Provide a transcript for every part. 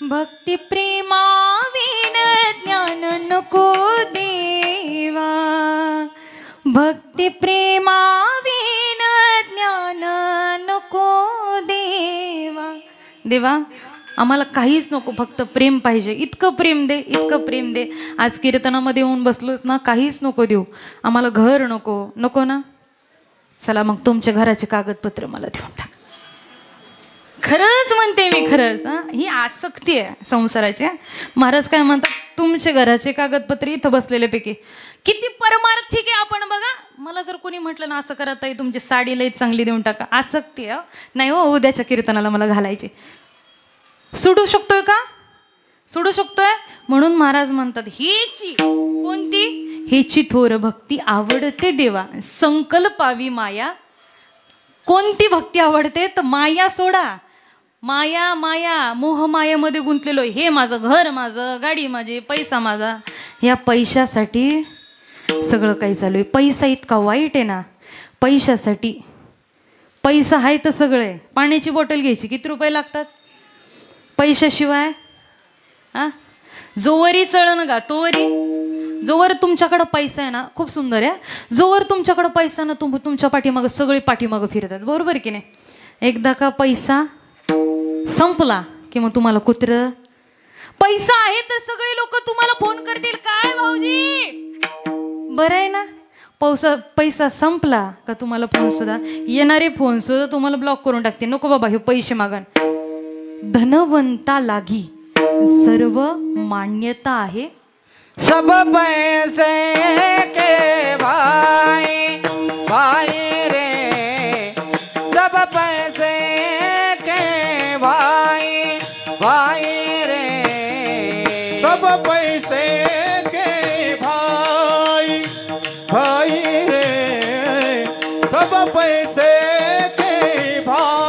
भक्ती प्रेमाविन ज्ञान नको देवा, भक्ती प्रेमाविन ज्ञान नको देवा. देवा आम्हाला काहीच नको, फक्त प्रेम पाहिजे. इतकं प्रेम दे, इतकं प्रेम दे. आज कीर्तनामध्ये येऊन बसलोच ना, काहीच नको देऊ आम्हाला. घर नको, नको ना. चला मग तुमच्या घराचे कागदपत्र मला देऊन टाक. खरंच म्हणते मी, खरंच. ही आसक्ती आहे संसाराची. महाराज काय म्हणतात, तुमच्या घराचे कागदपत्र इथं बसलेल्यापैकी किती परमार्थिक आहे आपण बघा. मला जर कोणी म्हटलं ना असं करत आहे, तुमची साडी लई चांगली देऊन टाका, आसक्ती आहे. नाही हो, उद्याच्या कीर्तनाला मला घालायची. सोडू शकतोय का? सोडू शकतोय. म्हणून महाराज म्हणतात, हेची कोणती, हेची थोर भक्ती आवडते देवा, संकल्पावी माया. कोणती भक्ती आवडते तर माया सोडा. माया, माया, मोह मायामध्ये गुंतलेलो. हे माझं घर, माझं गाडी माझी, पैसा माझा. या पैशासाठी सगळं काही चालू आहे. पैसा इतका वाईट आहे ना. पैशासाठी, पैसा आहे तर सगळं आहे. पाण्याची बॉटल घ्यायची किती रुपये लागतात पैशाशिवाय? जोवरी चळण गा तोवरी. जोवर तुमच्याकडं पैसा आहे ना, खूप सुंदर आहे, जोवर तुमच्याकडं पैसा ना, तुमच्या पाठीमागं सगळी पाठीमागं फिरतात. बरोबर की नाही? एकदा का पैसा संपला की मग तुम्हाला कुत्र. पैसा आहे तर सगळे लोक तुम्हाला फोन करतील, काय भाऊजी बरं आहे ना. पैसा संपला का तुम्हाला फोन सुद्धा, येणारे फोन सुद्धा तुम्हाला ब्लॉक करून टाकते. नको बाबा हे पैसे मागन. धनवंता लागी सर्व मान्यता आहे. सब पैसे के भाई भाई रे, सब पैसे के भाई भाई रे, सब पैसे के भाई भाई रे, सब पैसे के भाई.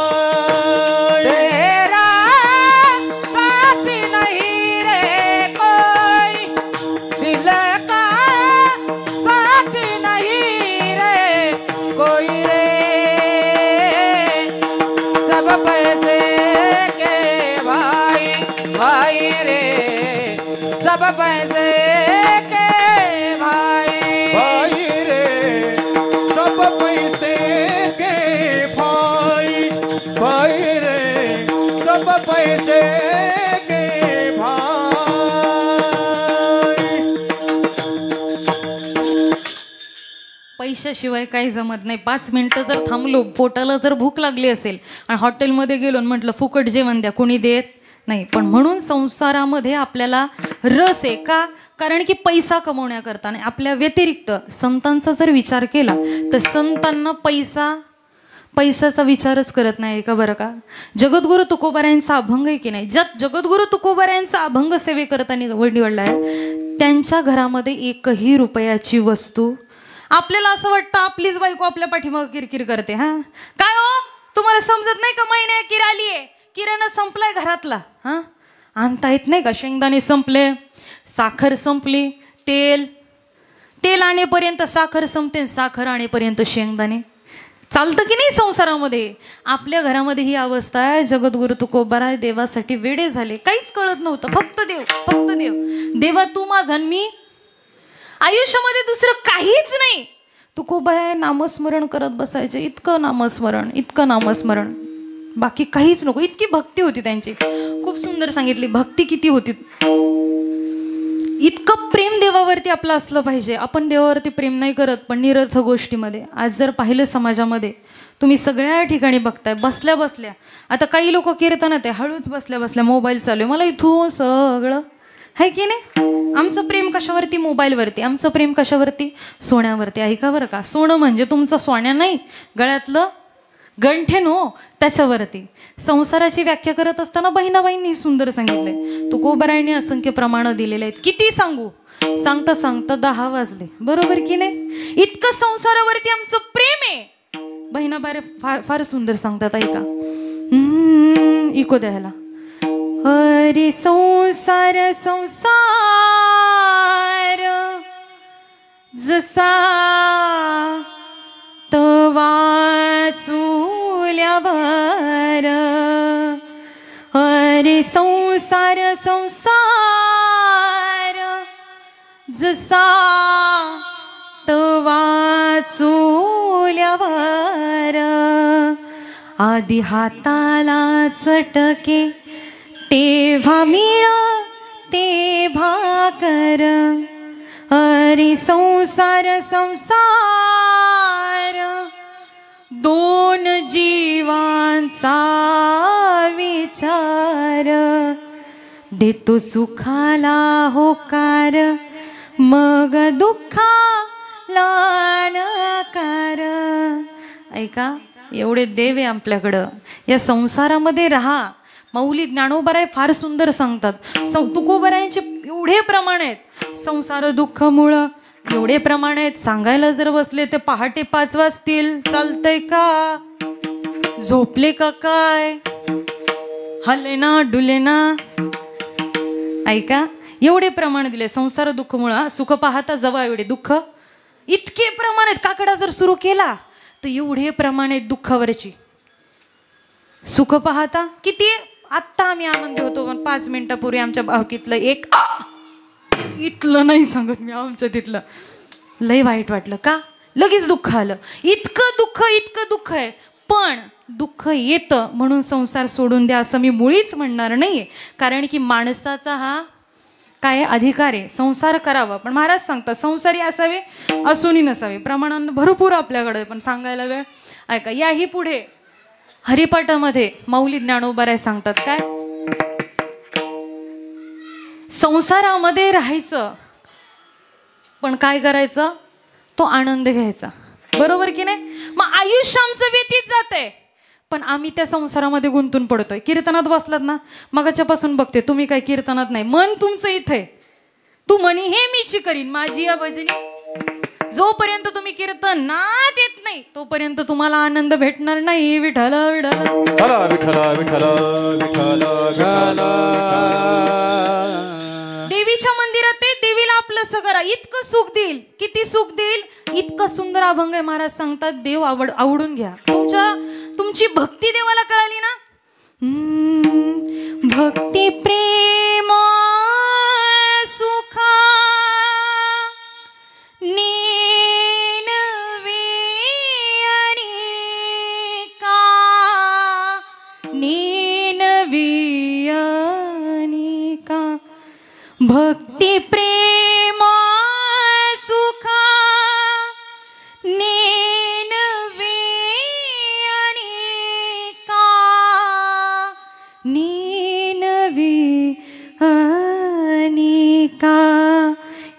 सब पैसे के भाई भाई रे, सब पैसे के भाई भाई रे, सब पैसे के भाई. पैशाशिवाय काही जमत नाही. 5 मिनिटं जर थांबलो, पोटाला जर भूक लागली असेल आणि हॉटेलमध्ये गेलो आणि म्हटलं फुकट जेवण द्या, कोणी देत नाही. पण म्हणून संसारामध्ये आपल्याला रस आहे का? कारण की पैसा कमवण्याकरता नाही. आपल्या व्यतिरिक्त संतांचा जर विचार केला तर संतांना पैसाचा विचारच करत नाही का बरं का. जगद्गुरु तुकोबारायांचा अभंग आहे की नाही, ज्यात जगद्गुरु तुकोबारायांचा अभंग सेवेकरता निवडला आहे, त्यांच्या घरामध्ये एकही रुपयाची वस्तू. आपल्याला असं वाटतं आपलीच बायको आपल्या पाठीमागं किरकिर करते. हा काय हो, तुम्हाला समजत नाही का, महिना किर आली आहे, किराणा संपलाय घरातला. आणता येत नाही का? शेंगदाणे संपले, साखर संपली, तेल आणेपर्यंत साखर संपते, साखर आणेपर्यंत शेंगदाणे. चालतं की नाही संसारामध्ये? आपल्या घरामध्ये ही अवस्था आहे. जगद्गुरु तुकोबाराय देवासाठी वेडे झाले. काहीच कळत नव्हतं, फक्त देव, फक्त देव. देवा तू माझा, मी आयुष्यामध्ये दुसरं काहीच नाही. तुकोबाराय नामस्मरण करत बसायचे. इतकं नामस्मरण, इतकं नामस्मरण, बाकी काहीच नको. इतकी भक्ती होती त्यांची. खूप सुंदर सांगितली भक्ती किती होती. इतकं प्रेम देवावरती आपलं असलं पाहिजे. आपण देवावरती प्रेम नाही करत, पण निरर्थ गोष्टीमध्ये. आज जर पाहिलं समाजामध्ये, तुम्ही सगळ्या ठिकाणी बघताय, बसल्या बसल्या. आता काही लोक कीर्तनात आहे, हळूच बसल्या बसल्या मोबाईल चालू आहे. मला इथून सगळं आहे की नाही. आमचं प्रेम कशावरती? मोबाईलवरती. आमचं प्रेम कशावरती? सोन्यावरती. ऐका बरं का, सोनं म्हणजे तुमचं सोन्या नाही, गळ्यातलं गंठेन हो, त्याच्यावरती. संसाराची व्याख्या करत असताना बहिणाबाईंनी सुंदर सांगितलंय. तुकोबारायांनी असंख्य प्रमाणं दिलेले आहेत. किती सांगू, सांगता सांगता 10 वाजले. बरोबर की नाही? इतकं संसारावरती आमचं प्रेम आहे. बहिणाबाई फार सुंदर सांगतात, ऐका. इको द्यायला. अरे संसार संसार जसा तवा चुल्यावर, अरे संसार संसार संसार जसा तवा चुल्यावर आधी हाताला चटके तेव्हा मिळ ते भाकर अरे संसार संसार दोन जीवांचा विचार देतो सुखाला होकार मग दुःखाला नकार. ऐका, एवढे देव आहे आपल्याकडं, या संसारामध्ये राहा. माऊली ज्ञानोबाराय फार सुंदर सांगतात. तुकोबारायांचे एवढे प्रमाण आहेत, संसार दुःख मुळ एवढे प्रमाण आहेत. सांगायला जर बसले ते पहाटे 5 वाजतील. चालतंय का? झोपले का काय? हले ना डुले ना. ऐका, एवढे प्रमाण दिले. संसार दुःख मुळ सुख पाहता जवा एवढे दुःख. इतके प्रमाण आहेत. काकडा जर सुरू केला तर एवढे प्रमाण आहेत दुःखावरची. सुख पाहता किती? आत्ता आम्ही आनंदी होतो, पण 5 मिनिटापूर्वी आमच्या भावकीतलं एक इथलं नाही सांगत मी, आमच्या तिथलं लय वाईट वाटलं. का? लगेच दुःख आलं. इतकं दुःख आहे. पण दुःख येतं म्हणून संसार सोडून द्या असं मी मुळीच म्हणणार नाहीये. कारण की माणसाचा हा काय अधिकार आहे, संसार करावा. पण महाराज सांगतात संसारी असावे असूनही नसावे. प्रमाणानं भरपूर आपल्याकडे, पण सांगायला वेळ. ऐका, याही पुढे हरिपाठामध्ये माऊली ज्ञानोबाराय सांगतात काय, संसारामध्ये राहायचं पण काय करायचं, तो आनंद घ्यायचा. बरोबर की नाही? मग आयुष्य आमचं व्यतीत जातंय पण आम्ही त्या संसारामध्ये गुंतून पडतोय. कीर्तनात बसलात ना, मगाच्या पासून बघते तुम्ही काय कीर्तनात नाही, मन तुमचं इथे. तू म्हणी हे मीची करीन माझी या भजनी. जोपर्यंत तुम्ही कीर्तन नात येत नाही तोपर्यंत तुम्हाला आनंद भेटणार नाही. विठ्ठल विठ्ठल विठ्ठल विठ्ठल विठ्ठल. देवीच्या मंदिरात ते देवीला आपलं सगळं इतकं सुख देईल. किती सुख देईल? इतकं सुंदर अभंग आहे. महाराज सांगतात देव आवडून घ्या. तुमची भक्ती देवाला कळाली ना, भक्ती प्रेम सुखा भक्ती प्रेम सुखा नेनवे अनेका नेनवे अनेका.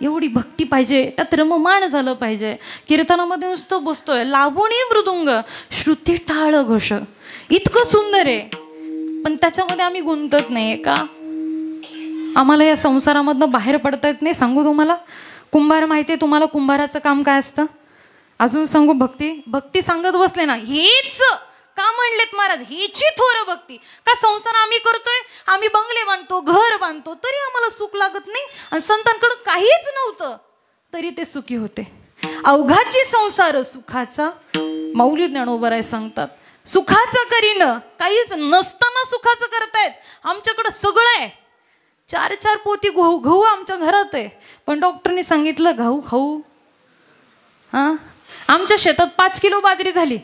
एवढी भक्ती पाहिजे, त्यात रममाण झालं पाहिजे. कीर्तनामध्ये नुसतं बसतोय लावणी मृदुंग श्रुती टाळ घोष इतकं सुंदर आहे, पण त्याच्यामध्ये आम्ही गुंतत नाहीये का? आम्हाला या संसारामधनं बाहेर पडता येत नाही. सांगू तुम्हाला, कुंभार माहिती आहे तुम्हाला कुंभाराचं काम काय असतं? अजून सांगू, भक्ती सांगत बसले ना, हेच का म्हणलेत महाराज, हेची थोर भक्ती. का संसार आम्ही करतोय, आम्ही बंगले बांधतो, घर बांधतो, तरी आम्हाला सुख लागत नाही. आणि संतांकडं काहीच नव्हतं तरी ते सुखी होते. अवघाची संसार सुखाचा. माऊली ज्ञानोबाराय सांगतात सुखाचं करीन, काहीच नसताना सुखाचं करतायत. आमच्याकडं सगळं आहे. 4 पोती गहू आमच्या घरात आहे, पण डॉक्टरने सांगितलं गहू खाऊ. आमच्या शेतात 5 किलो बाजरी झाली.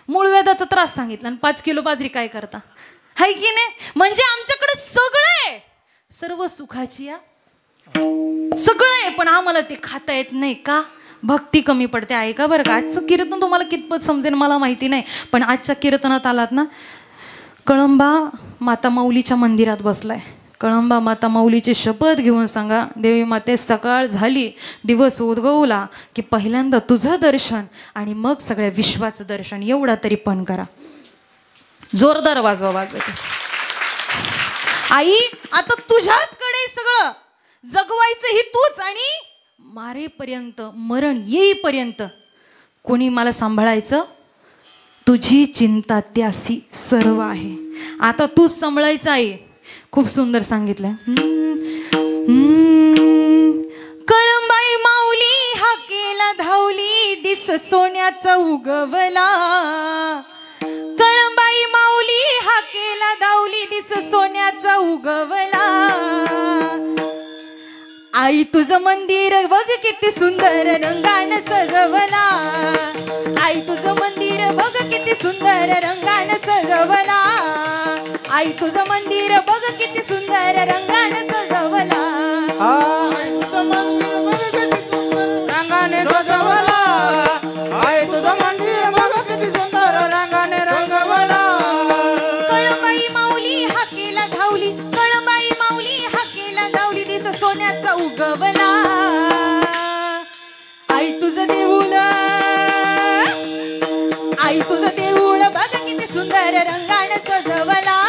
मूळव्याधाचा त्रास सांगितला आणि 5 किलो बाजरी काय करता, हाय की नाही? म्हणजे आमच्याकडे सगळं आहे, सर्व सुखाची सगळं आहे, पण आम्हाला ते खाता येत नाही. का? भक्ती कमी पडते. ऐका बरं का, आजचं कीर्तन तुम्हाला कितपत समजेल मला माहिती नाही, पण आजच्या कीर्तनात आलात ना, कळंबा माता माऊलीच्या मंदिरात बसलाय. कळंबा माता माऊलीची शपथ घेऊन सांगा, देवी माते सकाळ झाली, दिवस उद्गवला की पहिल्यांदा तुझं दर्शन आणि मग सगळ्या विश्वाचं दर्शन. एवढा तरी पण करा. जोरदार वाजवायचं. आई आता तुझ्याचकडे सगळं, जगवायचं ही तूच आणि मारेपर्यंत, मरण येईपर्यंत कोणी मला सांभाळायचं? तुझी चिंता त्यासी सर्व आहे. आता तूच सांभाळायचं आहे. खूप सुंदर सांगितलं. कळंबाई माऊली हाकेला धावली, दिस सोन्याचा उगवला. कळंबाई माऊली हाकेला धावली, दिस सोन्याचा उगवला. आई तुझं मंदिर बघ किती सुंदर रंगानं सजवला. आई तुझं मंदिर बघ किती सुंदर रंगानं सजवला. आई तुझं मंदिर बघ किती सुंदर रंगानं सजवला. आई तुझं मंदिर बघ किती सुंदर रंगाने सजवला. आई तुझं मंदिर बघ किती सुंदर रंगाने रंगवला. कळंबाई माऊली हाकेला धावली. कळंबाई माऊली हाकेला धावली. दिस सोन्याचा उगवला. आई तुझं देऊळ. आई तुझं देऊळ बघ किती सुंदर रंगानं सजवला.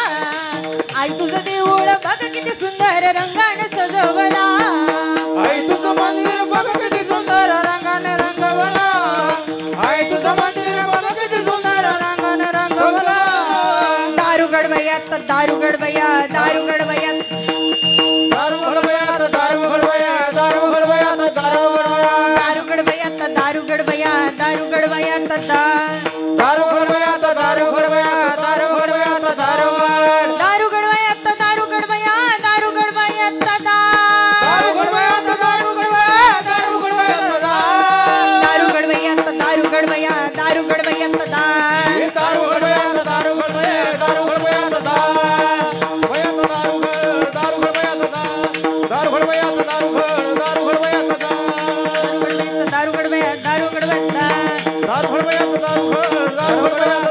आई तुझं देऊळ बघ किती सुंदर रंगानं सजवला. आई तुझं मंदिर बघ किती सुंदर रंगाने रंगवला. आई तुझं मंदिर बघ किती सुंदर रंगाने रंगवला. दारुगड बयात दारुगड बया दारुगड बयात दारुगड बयात दारुगड बया दारुगड बयात दारुगड बया दारुगड बयात दारुगड बया दारुगड बयात दारुगड बयात दारुगड बया दारुगड बयात दारुगड दारुगड बयात दारुगड बया दारुगड बयात दारुगड बयात दारुगड बया दारुगड बयात दारुगड बयात दारुगड बया दारुगड बयात दारुगड बयात दारुगड बया दारुगड बयात दारुगड बयात दारुगड बयात दारुगड बयात दारुगड दारुगड बयात दारुगड बया दारुगड बयात दारुगड बयात दारुगड बयात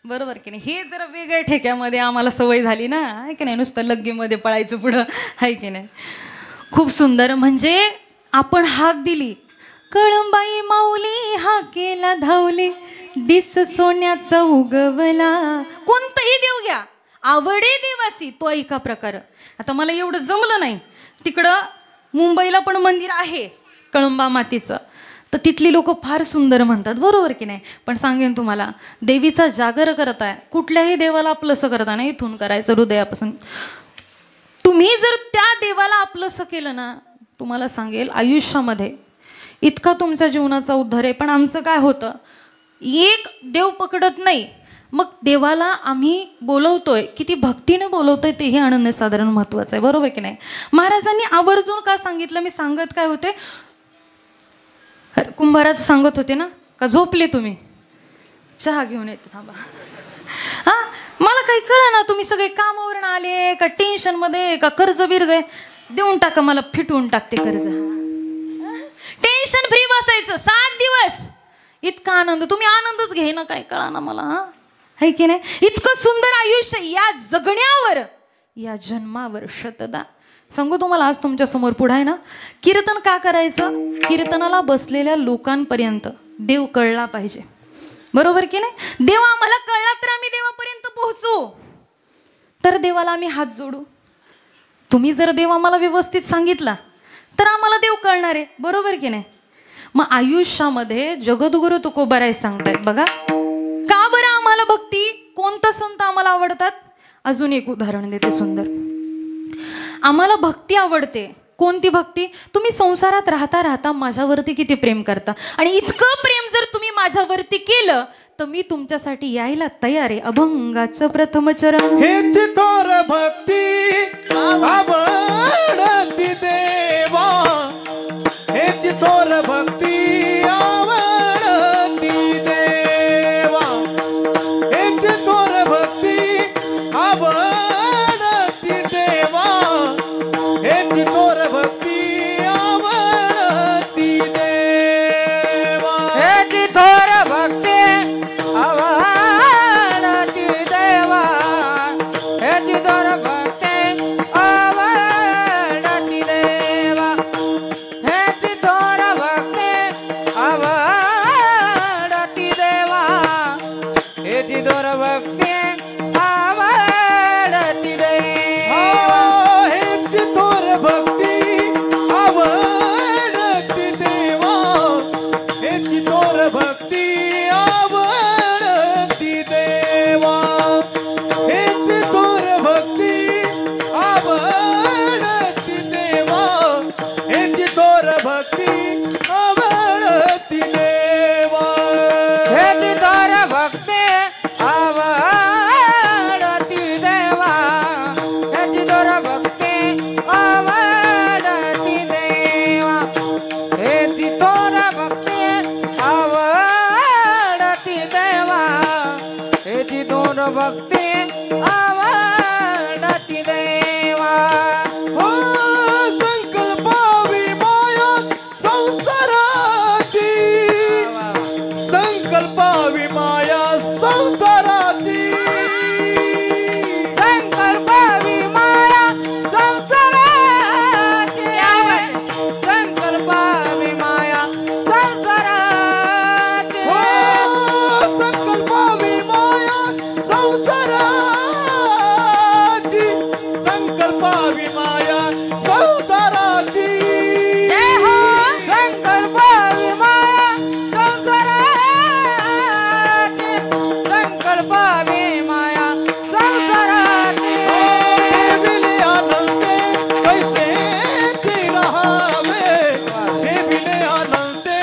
बरोबर की नाही. हे जरा वेगळ्या ठेक्यामध्ये आम्हाला सवय झाली ना, आहे की नाही. नुसतं लग्गीमध्ये पळायचं पुढं, आहे की नाही. खूप सुंदर. म्हणजे आपण हाक दिली. कळंबाई माऊली हाकेला धावली. दिस सोन्याचा उगवला. कोणतंही देव घ्या, आवडे देवासी तो एका प्रकार. आता मला एवढं जमलं नाही. तिकडं मुंबईला पण मंदिर आहे कळंबा मातीचं, तर तिथली लोक फार सुंदर म्हणतात, बरोबर की नाही. पण सांगेन तुम्हाला, देवीचा जागर करताय, कुठल्याही देवाला आपलंसं करताना इथून करायचं हृदयापासून. तुम्ही जर त्या देवाला आपलंसं केलं ना, तुम्हाला सांगेल आयुष्यामध्ये इतका तुमच्या जीवनाचा उद्धार आहे. पण आमचं काय होतं, एक देव पकडत नाही, मग देवाला आम्ही बोलवतोय, किती भक्तीने बोलवतोय तेही आणणं साधारण महत्त्वाचं आहे, बरोबर की नाही. महाराजांनी आवर्जून का सांगितलं, मी सांगत काय होते, कुंभाराज सांगत होते ना, का झोपले तुम्ही, चहा घेऊन येते थांबा. हां, मला काही कळलं ना, तुम्ही सगळे कामावरून आले का टेन्शनमध्ये का कर्ज बिर्ज आहे, देऊन टाका, मला फिटवून टाकते कर्ज. टेन्शन फ्री बसायचं 7 दिवस, इतका आनंद. तुम्ही आनंदच घे ना, काय कळा ना मला, है की नाही. इतकं सुंदर आयुष्य या जगण्यावर, या जन्मावर शतदा. सांगू तुम्हाला, आज तुमच्या समोर पुढे आहे ना, कीर्तन का करायचं, कीर्तनाला बसलेल्या लोकांपर्यंत देव कळला पाहिजे, बरोबर की नाही. देव आम्हाला कळला तर आम्ही देवापर्यंत पोहोचू, तर देवाला आम्ही हात जोडू. तुम्ही जर देव आम्हाला व्यवस्थित सांगितला तर आम्हाला देव कळणार आहे, बरोबर की नाही. मग आयुष्यामध्ये जगद्गुरु तुकोबाराय सांगतायत बघा, का बरं आम्हाला भक्ती, कोणता संत आम्हाला आवडतात. अजून एक उदाहरण देते सुंदर. आम्हाला भक्ती आवडते, कोणती भक्ती, तुम्ही संसारात राहता राहता माझ्यावरती किती प्रेम करता, आणि इतकं प्रेम जर तुम्ही माझ्यावरती केलं तर मी तुमच्यासाठी यायला तयार आहे. अभंगाचं प्रथम चरण. हेच थोर भक्ती आवडती देवा, हेच थोर भक्ती आवडती देवा, हेच थोर भक्ती आवडती देवा, हेच थोर भक्ती आवडती देवा, हेच थोर भक्ती आवडती देवा, हेच थोर भक्ती आवडती देवा, हेच थोर भक्ती आवडती देवा, हेच थोर भक्ती आवडती देवा, हेच थोर भक्ती आवडती देवा, हेच थोर भक्ती आवडती देवा, हेच थोर भक्ती आवडती देवा, हेच थोर भक्ती आवडती देवा, हेच थोर भक्ती आवडती दूर भक्ती आवडती देवा हो संकल्पावी माया संसाराची संकल्पावी माया संसाराची संकल्पावी माया संसाराची संकल्पावी माया संसाराची हो संकल्पावी माया संसाराची संकल्पावी माया संसाराची जय हो संकल्पावी माया संसाराची संकल्पावी माया संसाराची देविले आनंदे कैसे ती रहावे देविले आनंदे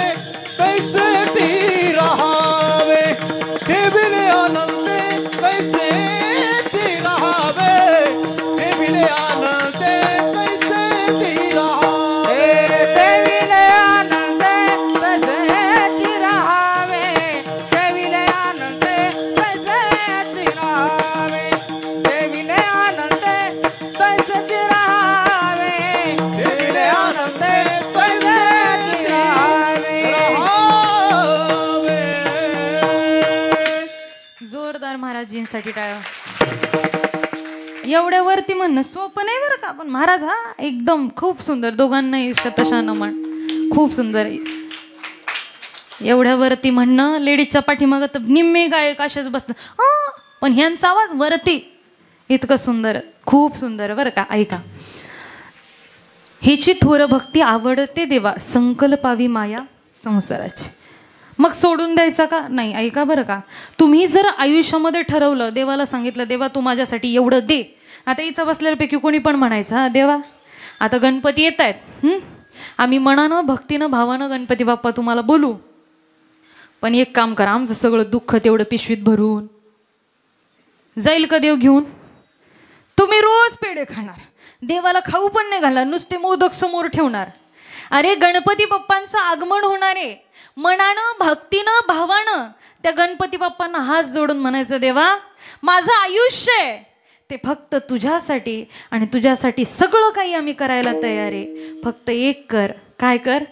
कैसे ती रहावे देविले आनंदे कैसे ती रहावे देविले आनंदे कैसे ती रहावे देविले आनंदे कैसे चिरावे देविले आनंदे कैसे चिरावे देविले आनंदे कैसे चिरावे देविले आनंदे कैसे चिरावे रहावे जोरदार महाराजींसाठी टाळ्या. एवढ्यावरती म्हणणं सोपं नाही बरं का, पण महाराज हा एकदम खूप सुंदर, दोघांनाही शतशः नमन, खूप सुंदर. एवढ्यावरती म्हणणं, लेडीजच्या पाठीमागं तर निम्मे गायक असेच बसतं, पण ह्यांचा आवाज वरती इतकं सुंदर, खूप सुंदर बरं का. ऐका, हिची थोर भक्ती आवडते देवा, संकल्पावी माया संसाराची. मग सोडून द्यायचा का नाही. ऐका बरं का, तुम्ही जर आयुष्यामध्ये ठरवलं, देवाला सांगितलं देवा तू माझ्यासाठी एवढं दे. आता इथं बसलेल्यापैकी कोणी पण म्हणायचं हा देवा आता गणपती येत आहेत, आम्ही मनानं भक्तीनं भावानं गणपती बाप्पा तुम्हाला बोलू, पण एक काम करा, आमचं सगळं दुःख तेवढं पिशवीत भरून जाईल का देव घेऊन. तुम्ही रोज पेढे खाणार, देवाला खाऊ पण नाही घालणार, नुसते मोदक समोर ठेवणार. अरे गणपती बाप्पांचं आगमन होणार आहे, मनानं भक्तीनं भावानं त्या गणपती बाप्पांना हात जोडून म्हणायचं देवा माझं आयुष्य आहे ते फक्त तुझ्यासाठी, आणि तुझ्यासाठी सगळं काही आम्ही करायला तयार आहे, फक्त एक कर. काय कर,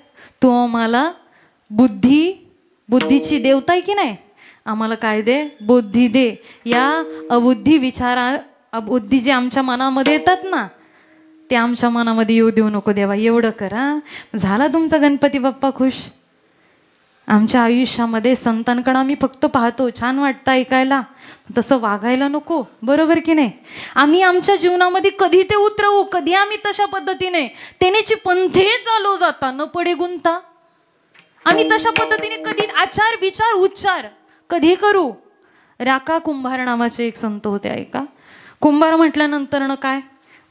तू आम्हाला बुद्धीची देवता आहे की नाही, आम्हाला काय दे, बुद्धी दे. या अबुद्धी जे आमच्या मनामध्ये येतात ना, ते आमच्या मनामध्ये येऊ देऊ नको देवा, एवढं करा. झाला तुमचा गणपती बाप्पा खुश. आमच्या आयुष्यामध्ये संतांकडे आम्ही फक्त पाहतो, छान वाटतं ऐकायला, तसं वागायला नको, बरोबर की नाही. आम्ही आमच्या जीवनामध्ये कधी ते उतरवू, कधी आम्ही तशा पद्धतीने तेनेची पंथे चालू जाता न पडे गुंता. आम्ही तशा पद्धतीने कधी आचार विचार उच्चार कधी करू. राका कुंभार नावाचे एक संत होते, ऐका. कुंभार म्हटल्यानंतर न काय,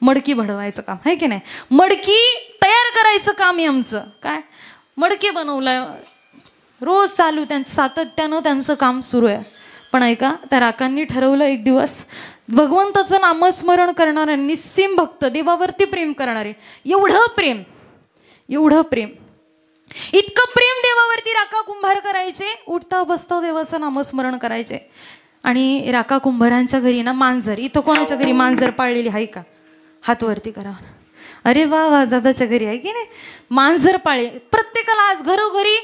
मडकी भडवायचं काम आहे की नाही, मडकी तयार करायचं काम आहे आमचं. काय मडके बनवलं, रोज चालू त्यांचं, सातत्यानं त्यांचं काम सुरू आहे. पण ऐका, त्या राकांनी ठरवलं एक दिवस भगवंताचं नामस्मरण करणारे, निस्सीम भक्त, देवावरती प्रेम करणारे, एवढं प्रेम, इतकं प्रेम देवावरती राका कुंभार करायचे, उठता बसता देवाचं नामस्मरण करायचे. आणि राका कुंभारांच्या घरी ना मांजर, इथं कोणाच्या घरी मांजर पाळलेली आहे का, हात वरती करा. अरे वा वा, दादाच्या घरी आहे की नाही मांजर पाळे. प्रत्येकाला आज घरोघरी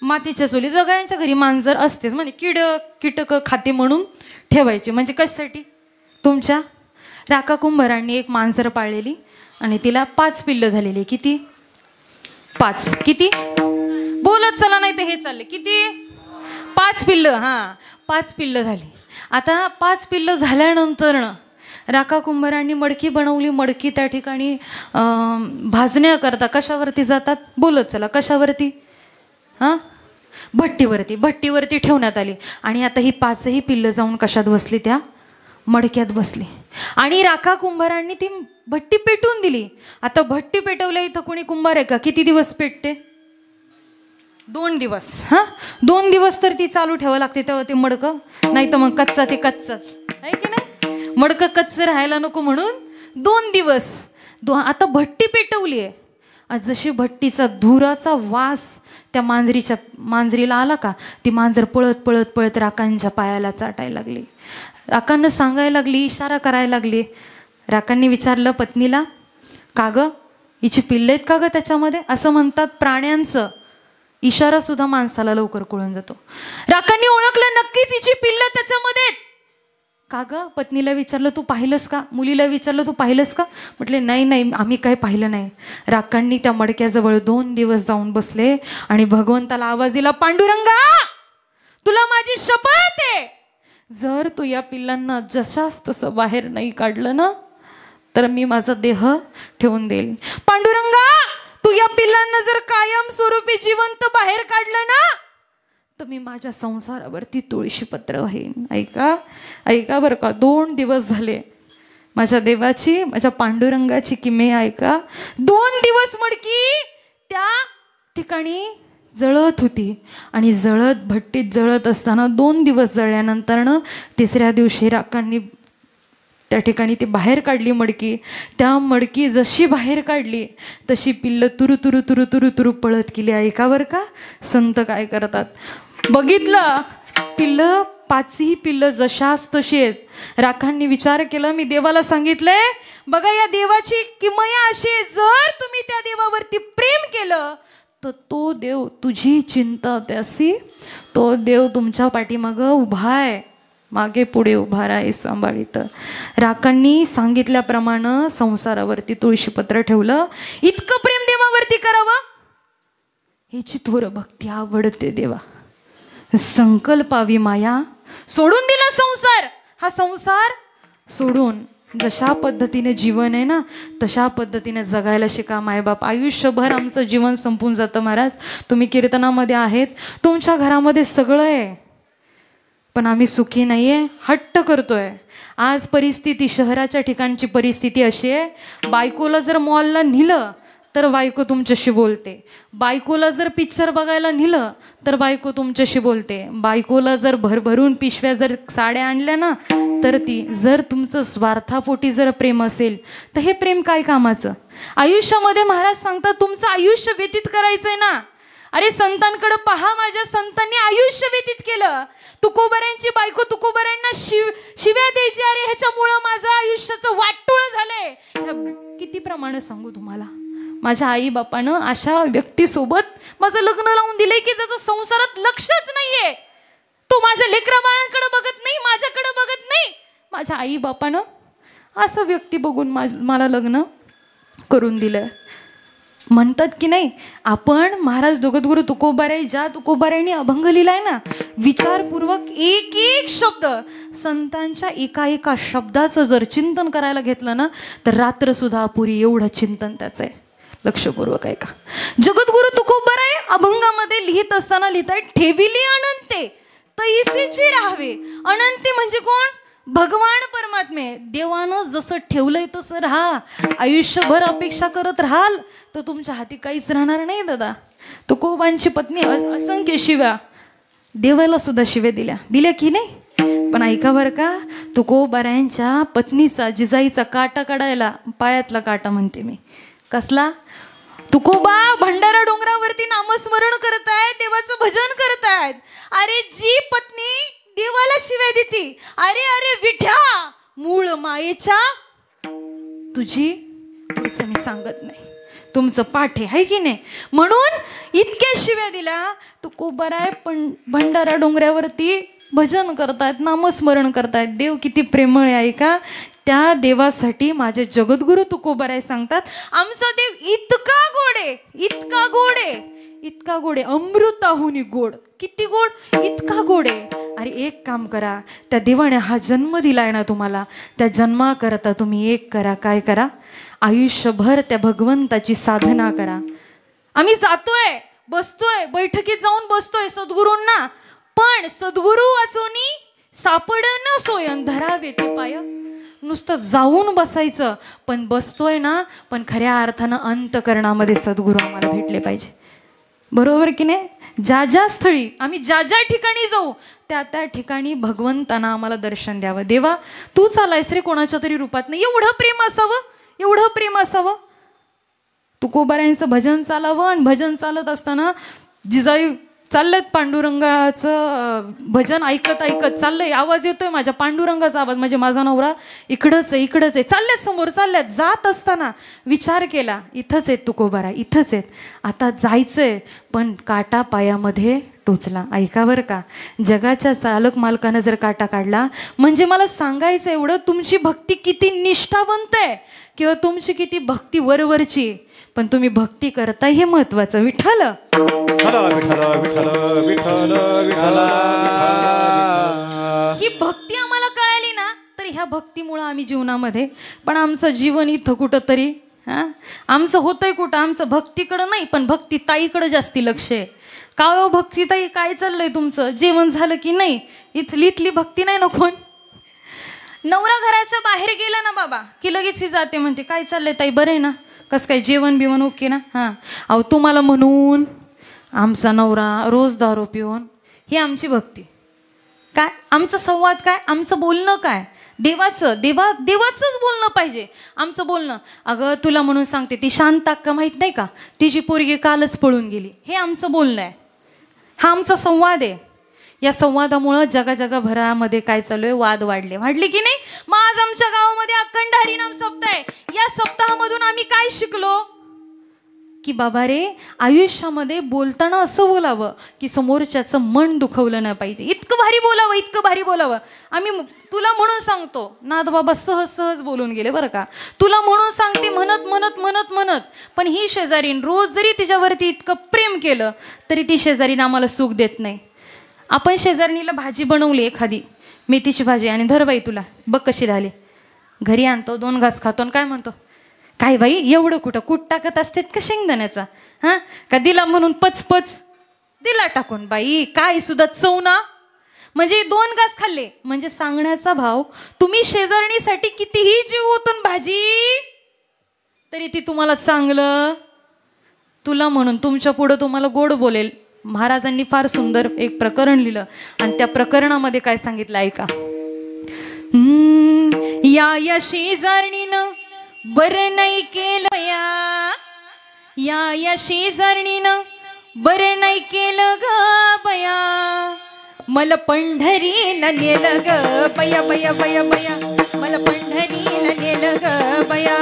मातीच्या चुली, सगळ्यांच्या घरी मांजर असतेच, म्हणजे कीटक खाते म्हणून ठेवायची. म्हणजे कशासाठी, तुमच्या राका कुंभारांनी एक मांजर पाळलेली आणि तिला 5 पिल्लं झालेली. किती, 5. किती बोलत चला, नाही तर हे चालले किती, 5 पिल्लं. हां 5 पिल्लं झाली. आता 5 पिल्लं झाल्यानंतर राका कुंभारांनी मडकी बनवली. मडकी त्या ठिकाणी भाजण्याकरता कशावरती जातात, बोलत चला, कशावरती, हां भट्टीवरती ठेवण्यात आली. आणि आता ही 5ही पिल्लं जाऊन कशात बसली, त्या मडक्यात बसली. आणि राका कुंभारांनी ती भट्टी पेटवून दिली. आता भट्टी पेटवल्या, इथं कोणी कुंभार आहे का, किती दिवस पेटते, 2 दिवस. हां 2 दिवस तर ती चालू ठेवावं लागते, तेव्हा ते मडकं, नाही तर मग कच्चा ते कच्चाच आहे की नाही, मडकं कच्चं राहायला नको म्हणून 2 दिवस. आता भट्टी पेटवली आहे आज जशी भट्टीचा धुराचा वास त्या मांजरीला आला का, ती मांजर पळत पळत पळत राकांच्या पायाला चाटायला लागली. राकांना सांगायला लागली, इशारा करायला लागली. राकांनी विचारलं पत्नीला, का गं हिची पिल्ले आहेत का गं त्याच्यामध्ये? असं म्हणतात प्राण्यांचं इशारा सुद्धा माणसाला लवकर कळून जातो. राकांनी ओळखलं, नक्कीच हिची पिल्लं त्याच्यामध्ये. का गं? पत्नीला विचारलं, तू पाहिलंस का? मुलीला विचारलं, तू पाहिलंस का? म्हटले नाही नाही, आम्ही काही पाहिलं नाही. राकांनी त्या मडक्याजवळ 2 दिवस जाऊन बसले आणि भगवंताला आवाज दिला, पांडुरंगा तुला माझी शपथ आहे, जर तू या पिल्लांना जशास तसं बाहेर नाही काढलं ना, तर मी माझा देह ठेवून देईल. पांडुरंगा तू या पिल्लांना जर कायम स्वरूपी जिवंत बाहेर काढलं ना, तर मी माझ्या संसारावरती तुळशी पत्र वाहीन. ऐका ऐका बरं का, 2 दिवस झाले माझ्या देवाची, माझ्या पांडुरंगाची किमे ऐका. 2 दिवस मडकी त्या ठिकाणी जळत होती आणि जळत भट्टीत जळत असताना 2 दिवस जळल्यानंतरनं 3ऱ्या दिवशी राकांनी त्या ठिकाणी ती बाहेर काढली मडकी. त्या मडकी जशी बाहेर काढली तशी पिल्लं तुरु तुरु तुरु तुरु तुरु पळत गेली. ऐका बरं का संत काय करतात, बघितलं पिल्लं 5ही पिल्लं जशास तशी आहेत. राखांनी विचार केला, मी देवाला सांगितलंय बघा या देवाची किमया अशी आहे, जर तुम्ही त्या देवावरती प्रेम केलं तर तो देव तुझी चिंता त्यासी, तो देव तुमच्या पाठीमागं उभा आहे, मागे पुढे उभा आहे सांभाळीत. राखांनी सांगितल्याप्रमाणे संसारावरती तुळशीपत्र ठेवलं. इतकं प्रेम देवावरती करावं ह्याची थोर भक्ती आवडते देवा. संकल्पावी माया सोडून दिला संसार. हा संसार सोडून जशा पद्धतीने जीवन आहे ना तशा पद्धतीने जगायला शिका मायबाप. आयुष्यभर आमचं जीवन संपून जातं महाराज. तुम्ही कीर्तनामध्ये आहेत, तुमच्या घरामध्ये सगळं आहे पण आम्ही सुखी नाही आहे, हट्ट करतोय. आज परिस्थिती, शहराच्या ठिकाणची परिस्थिती अशी आहे, बायकोला जर मॉलला नेलं तर बायको तुमच्याशी बोलते, बायकोला जर पिक्चर बघायला नेलं तर बायको तुमच्याशी बोलते, बायकोला जर भरभरून पिशव्या जर साड्या आणल्या ना तर ती, जर तुमचं स्वार्थापोटी जर प्रेम असेल तर हे प्रेम काय कामाचं. आयुष्यामध्ये महाराज सांगतात तुमचं आयुष्य व्यतीत करायचंय ना. अरे संतांकडे पहा, माझ्या संतांनी आयुष्य व्यतीत केलं. तुकोबारांची बायको तुकोबारांना शिव्या द्यायची, अरे ह्याच्यामुळं माझं आयुष्याचं वाटोळ झालंय. किती प्रमाणे सांगू तुम्हाला, माझ्या आई बापानं अशा व्यक्तीसोबत माझं लग्न लावून दिलंय की ज्याचं संसारात लक्षच नाहीये. तो माझ्या लेकरा बाळांकडे बघत नाही, माझ्याकडे बघत नाही. माझ्या आई बापानं असं व्यक्ती बघून मला लग्न करून दिलं. म्हणतात की नाही आपण, महाराज जगद्गुरु तुकोबाराय, ज्या तुकोबारायांनी अभंग लिहिलाय ना, विचारपूर्वक एक एक शब्द, संतांच्या एका एका शब्दाचं जर चिंतन करायला घेतलं ना तर रात्र सुद्धा अपुरी एवढं चिंतन त्याचं आहे. लक्षपूर्वक ऐका. जगद्गुरु तुकोबाराय अभंगामध्ये लिहित असताना लिहितात, ठेविली अनंते तैसीची राहावे. अनंती म्हणजे कोण? भगवान परमात्मे. देवानं जसं ठेवलंय तसं राहा. आयुष्यभर अपेक्षा करत राहाल तर तुमच्या हाती काहीच राहणार नाही दादा. तुकोबांची पत्नी असंख्य शिव्या, देवाला सुद्धा शिव्या दिल्या की नाही. पण ऐका बरं का, तुकोबारायांच्या पत्नीचा, जिजाईचा काटा काढायला, पायातला काटा म्हणते मी, कसला? तुकोबा भंडारा डोंगरावरती नामस्मरण करतायत, देवाचं भजन करतायत. अरे जी पत्नी देवाला शिव्या देती, अरे अरे विठ्या मूळ मायेच्या तुझी, तुझं मी सांगत नाही, तुमचं पाठ आहे की नाही. म्हणून इतक्या शिव्या दिल्या. तुकोबाराय पण भंडारा डोंगरावरती भजन करतायत, नामस्मरण करतायत. देव किती प्रेमळ आहे का. त्या देवासाठी माझे जगद्गुरु तुकोबाराय सांगतात, आमचा देव इतका गोड आहे, इतका गोड आहे, इतका गोड आहे, अमृताहुनी गोड. किती गोड? इतका गोड आहे. अरे एक काम करा, त्या देवाने हा जन्म दिलाय ना तुम्हाला, त्या जन्माकरता तुम्ही एक करा, काय करा, आयुष्यभर त्या भगवंताची साधना करा. आम्ही जातोय, बसतोय, बैठकीत जाऊन बसतोय सद्गुरूंना, पण सद्गुरू वाचोनी सापडणं सोयन धरावे ते पाय. नुसतं जाऊन बसायचं, पण बसतोय ना, पण खऱ्या अर्थानं अंतकरणामध्ये सद्गुरू आम्हाला भेटले पाहिजे. बरोबर की नाही. ज्या ज्या स्थळी आम्ही ज्या ज्या ठिकाणी जाऊ त्या त्या ठिकाणी भगवंतानं आम्हाला दर्शन द्यावं. देवा तूच आलायस रे कोणाच्या तरी रूपात नाही. एवढं प्रेम असावं, एवढं प्रेम असावं. तुकोबारायांचं भजन चालावं आणि भजन चालत असताना जिजाई चाललेत पांडुरंगाचं भजन ऐकत ऐकत चाललंय. आवाज येतोय माझ्या पांडुरंगाचा आवाज, म्हणजे माझा नवरा इकडंच आहे चालल्यात समोर चालल्यात. जात असताना विचार केला इथंच आहेत तुकोबाराय, इथंच आहेत, आता जायचंय, पण काटा पायामध्ये टोचला. ऐका बरं का, जगाच्या चालक मालकानं जर काटा काढला म्हणजे मला सांगायचं एवढं, तुमची भक्ती किती निष्ठावंत आहे किंवा तुमची किती भक्ती वरवरची, पण तुम्ही भक्ती करताय हे महत्वाचं. विठ्ठल ही भक्ती आम्हाला कळाली ना, तर ह्या भक्तीमुळं आम्ही जीवनामध्ये, पण आमचं जीवन इथं कुठंतरी आमचं होतंय कुठं, आमचं भक्तीकडं नाही पण भक्ती ताईकडं जास्ती लक्ष आहे. काय हो भक्ती ताई, काय चाललंय तुमचं, जेवण झालं की नाही, इथली भक्ती नाही ना कोण. नवरा घराच्या बाहेर गेला ना बाबा की लगेच ही जाते, म्हणते काय चाललंय ताई, बरं आहे ना, कसं काय जेवण बिवण ओके ना. हां अहो तुम्हाला म्हणून आमचा नवरा रोज दारू पिऊन, ही आमची भक्ती. काय आमचा संवाद, काय आमचं बोलणं, काय देवाचंच बोलणं पाहिजे आमचं बोलणं. अगं तुला म्हणून सांगते, ती शांत अक्का माहीत नाही का, तिची पोरगी कालच पळून गेली, हे आमचं बोलणं आहे, हा आमचा संवाद आहे. या संवादामुळं जगाभरामध्ये काय चालू आहे, वाद वाढले की नाही. मग आज आमच्या गावामध्ये अखंड हरिनाम सप्ताह आहे. या सप्ताहामधून आम्ही काय शिकलो की बाबा रे, आयुष्यामध्ये बोलताना असं बोलावं की समोरच्याचं मन दुखवलं नाही पाहिजे. इतकं भारी बोलावं. आम्ही तुला म्हणून सांगतो, नाथ बाबा सहज बोलून गेले बरं का, तुला म्हणून सांगते म्हणत, पण ही शेजारीन रोज जरी तिच्यावरती इतकं प्रेम केलं तरी ती शेजारीन आम्हाला सुख देत नाही. आपण शेजारणीला भाजी बनवली, एखादी मेथीची भाजी, आणि धर बाई तुला बघ कशी झाली, घरी आणतो, 2 घास खातो आणि काय म्हणतो, काय बाई एवढं कुठं कूट टाकत असते का शेंगदाण्याचा, हां का दिला म्हणून पचपच दिला टाकून, बाई काय सुद्धा चव ना. म्हणजे 2 घास खाल्ले म्हणजे सांगण्याचा भाव, तुम्ही शेजारणीसाठी कितीही जीव ओतून भाजी तरी ती तुम्हाला चांगलं, तुला म्हणून तुमच्या पुढं तुम्हाला गोड बोलेल. महाराजांनी फार सुंदर एक प्रकरण लिहिलं आणि त्या प्रकरणामध्ये काय सांगितलं ऐका. या शेजारणीनं बरं नाही केलं या शेजारणीनं बरं नाही केलं ग बया, मला पंढरीला नेलं ग बया, मला पंढरीला नेलं ग बया,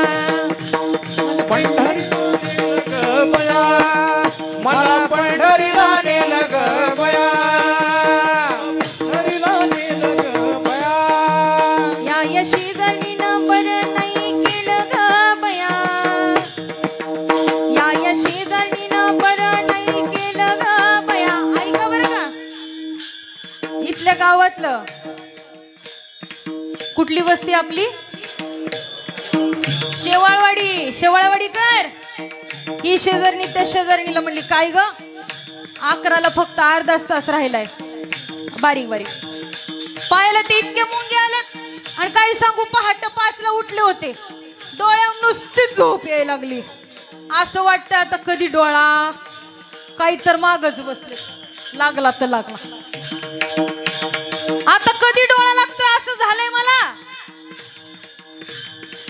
मला पंढरीला नेलं ग बया, या शेजारणीनं बरं नाही केलं ग बया, या शेजारणीनं बरं नाही केलं ग बया. ऐका बरं का, इथल्या गावातलं कुठली वस्ती आपली, शेवाळवाडी कर. ही शेजारणी त्या शेजारणीला म्हणली, काय ग 11ला फक्त अर्धाच तास राहिलाय, बारीक पायाला ते इतके मुंगे आलेत, आणि काही सांगू पहाटे 5ला उठले होते, डोळ्यावर नुसतीच झोप यायला लागली. असं वाटतं आता कधी डोळा, काही तर मागच बसले, लागला तर लागला, आता कधी डोळा लागतोय असं झालंय मला.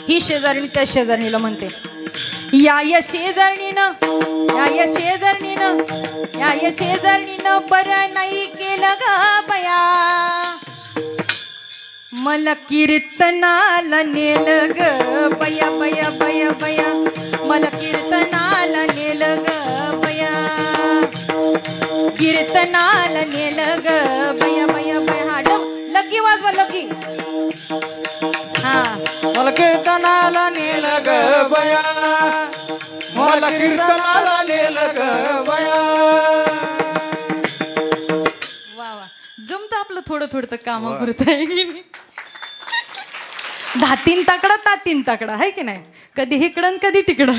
ही शेजारणी त्या शेजारणीला म्हणते, या शेजारणीनं बरं नाही केलं ग बया, मला कीर्तनाला नेलं ग बया, मला कीर्तनाला नेलं ग बया, कीर्तनाला नेलं ग बया. हा लग्गी वाजवा, लग्गी. हा मला कीर्तनाला नेलं ग बया, मला कीर्तनाला नेलं ग बया. वा जमतं आपलं थोडं तर काम करत आहे. धातीन ताकडा आहे की नाही, कधी इकडं कधी तिकडं.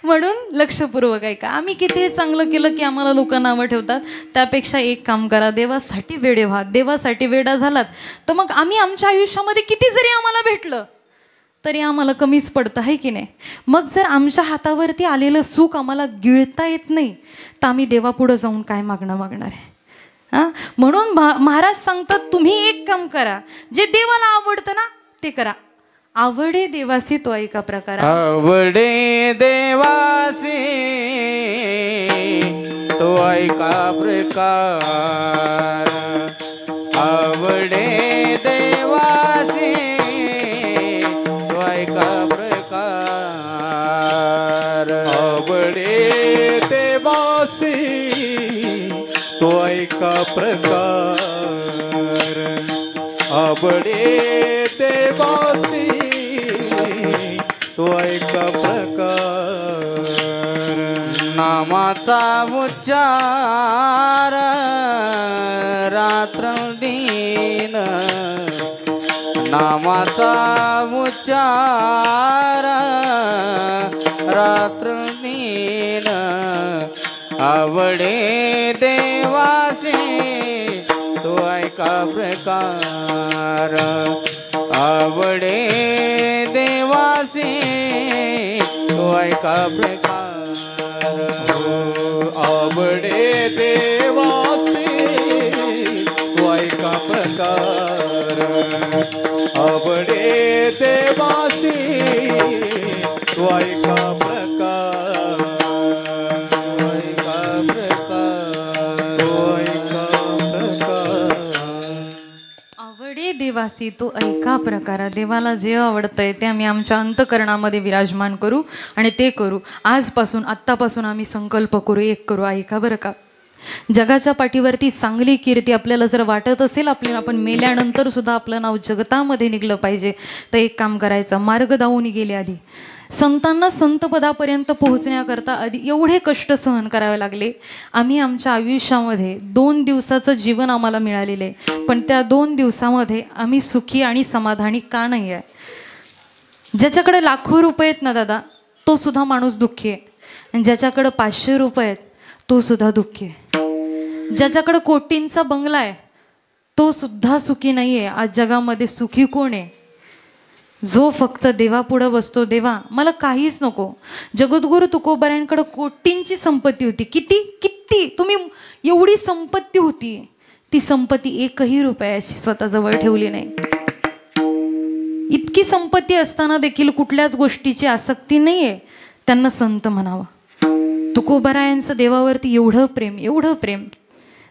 म्हणून लक्षपूर्वक ऐका, आम्ही किती चांगलं केलं की आम्हाला लोक नावं ठेवतात, त्यापेक्षा एक काम करा, देवासाठी वेडे व्हा. देवासाठी वेडा झालात तर मग आम्ही आमच्या आयुष्यामध्ये किती जरी आम्हाला भेटलं तरी आम्हाला कमीच पडतं आहे की नाही. मग जर आमच्या हातावरती आलेलं सुख आम्हाला गिळता येत नाही तर आम्ही देवापुढं जाऊन काय मागणार आहे. हां म्हणून महाराज सांगतात, तुम्ही एक काम करा, जे देवाला आवडतं ना ते करा. आवडे देवासी तो ऐका प्रकार. आवडे देवासी तो ऐका प्रकार. आवडे देवासी तो ऐका प्रकार. आवडे देवासी तो ऐका प्रकार. आवडे देवासी तो ऐका प्रकार. नामाचा उच्चार रात्रंदिन. नामाचा उच्चार रात्रंदिन. आवडे देवासी तो ऐका प्रकार. आवडे देवासी तो ऐका प्रकार. आवडे देवासी तो ऐका प्रकार. आवडे देवासी तो ऐका प्रकार. ऐका प्रकार. ऐका प्रकार. आवडे देवासी तो ऐका प्रकार. देवाला जे आवडतंय ते आम्ही आमच्या अंतकरणामध्ये विराजमान करू आणि ते करू. आजपासून आत्तापासून आम्ही संकल्प करू, एक करू. ऐका बरं का, जगाच्या पाठीवरती चांगली कीर्ती आपल्याला जर वाटत असेल, आपल्याला आपण मेल्यानंतर सुद्धा आपलं नाव जगतामध्ये निघलं पाहिजे, तर एक काम करायचं. मार्ग दावून गेले आधी संतांना संतपदापर्यंत पोहोचण्याकरता आधी एवढे कष्ट सहन करावे लागले. आम्ही आमच्या आयुष्यामध्ये 2 दिवसाचं जीवन आम्हाला मिळालेलं आहे, पण त्या 2 दिवसामध्ये आम्ही सुखी आणि समाधानी का नाही आहे? ज्याच्याकडे लाखो रुपये आहेत ना दादा, तो सुद्धा माणूस दुःखी आहे. आणि ज्याच्याकडे 500 रुपये आहेत तो सुद्धा दुःखी आहे. ज्याच्याकडे कोटींचा बंगला आहे तो सुद्धा सुखी नाही आहे. आज जगामध्ये सुखी कोण आहे? जो फक्त देवापुढं बसतो, देवा मला काहीच नको. जगद्गुरु तुकोबारायांकडे कोटींची संपत्ती होती. किती किती तुम्ही एवढी संपत्ती होती, ती संपत्ती 1ही रुपयाची स्वतःजवळ ठेवली नाही. इतकी संपत्ती असताना देखील कुठल्याच गोष्टीची आसक्ती नाही आहे. त्यांना संत म्हणावं. तुकोबारायांचं देवावरती एवढं प्रेम, एवढं प्रेम.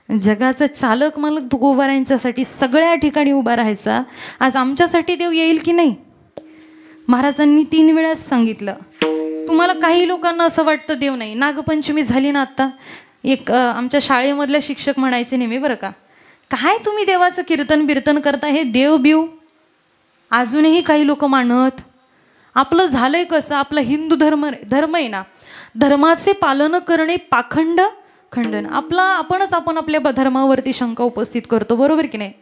जगाचा चालक मालक तुकोबारायांच्यासाठी सगळ्या ठिकाणी उभा राहायचा. आज आमच्यासाठी देव येईल की नाही? महाराजांनी 3 वेळाच सांगितलं. तुम्हाला काही लोकांना असं वाटतं देव नाही. नागपंचमी झाली ना आत्ता, एक आमच्या शाळेमधल्या शिक्षक म्हणायचे नेहमी बरं का, काय तुम्ही देवाचं कीर्तन बिर्तन करता, हे देव बिव अजूनही काही लोक मानत. आपलं झालंय कसं, आपला हिंदू धर्म आहे ना, धर्माचे पालन करणे पाखंड खंडन. आपण आपल्या धर्मावरती शंका उपस्थित करतो, बरोबर की नाही?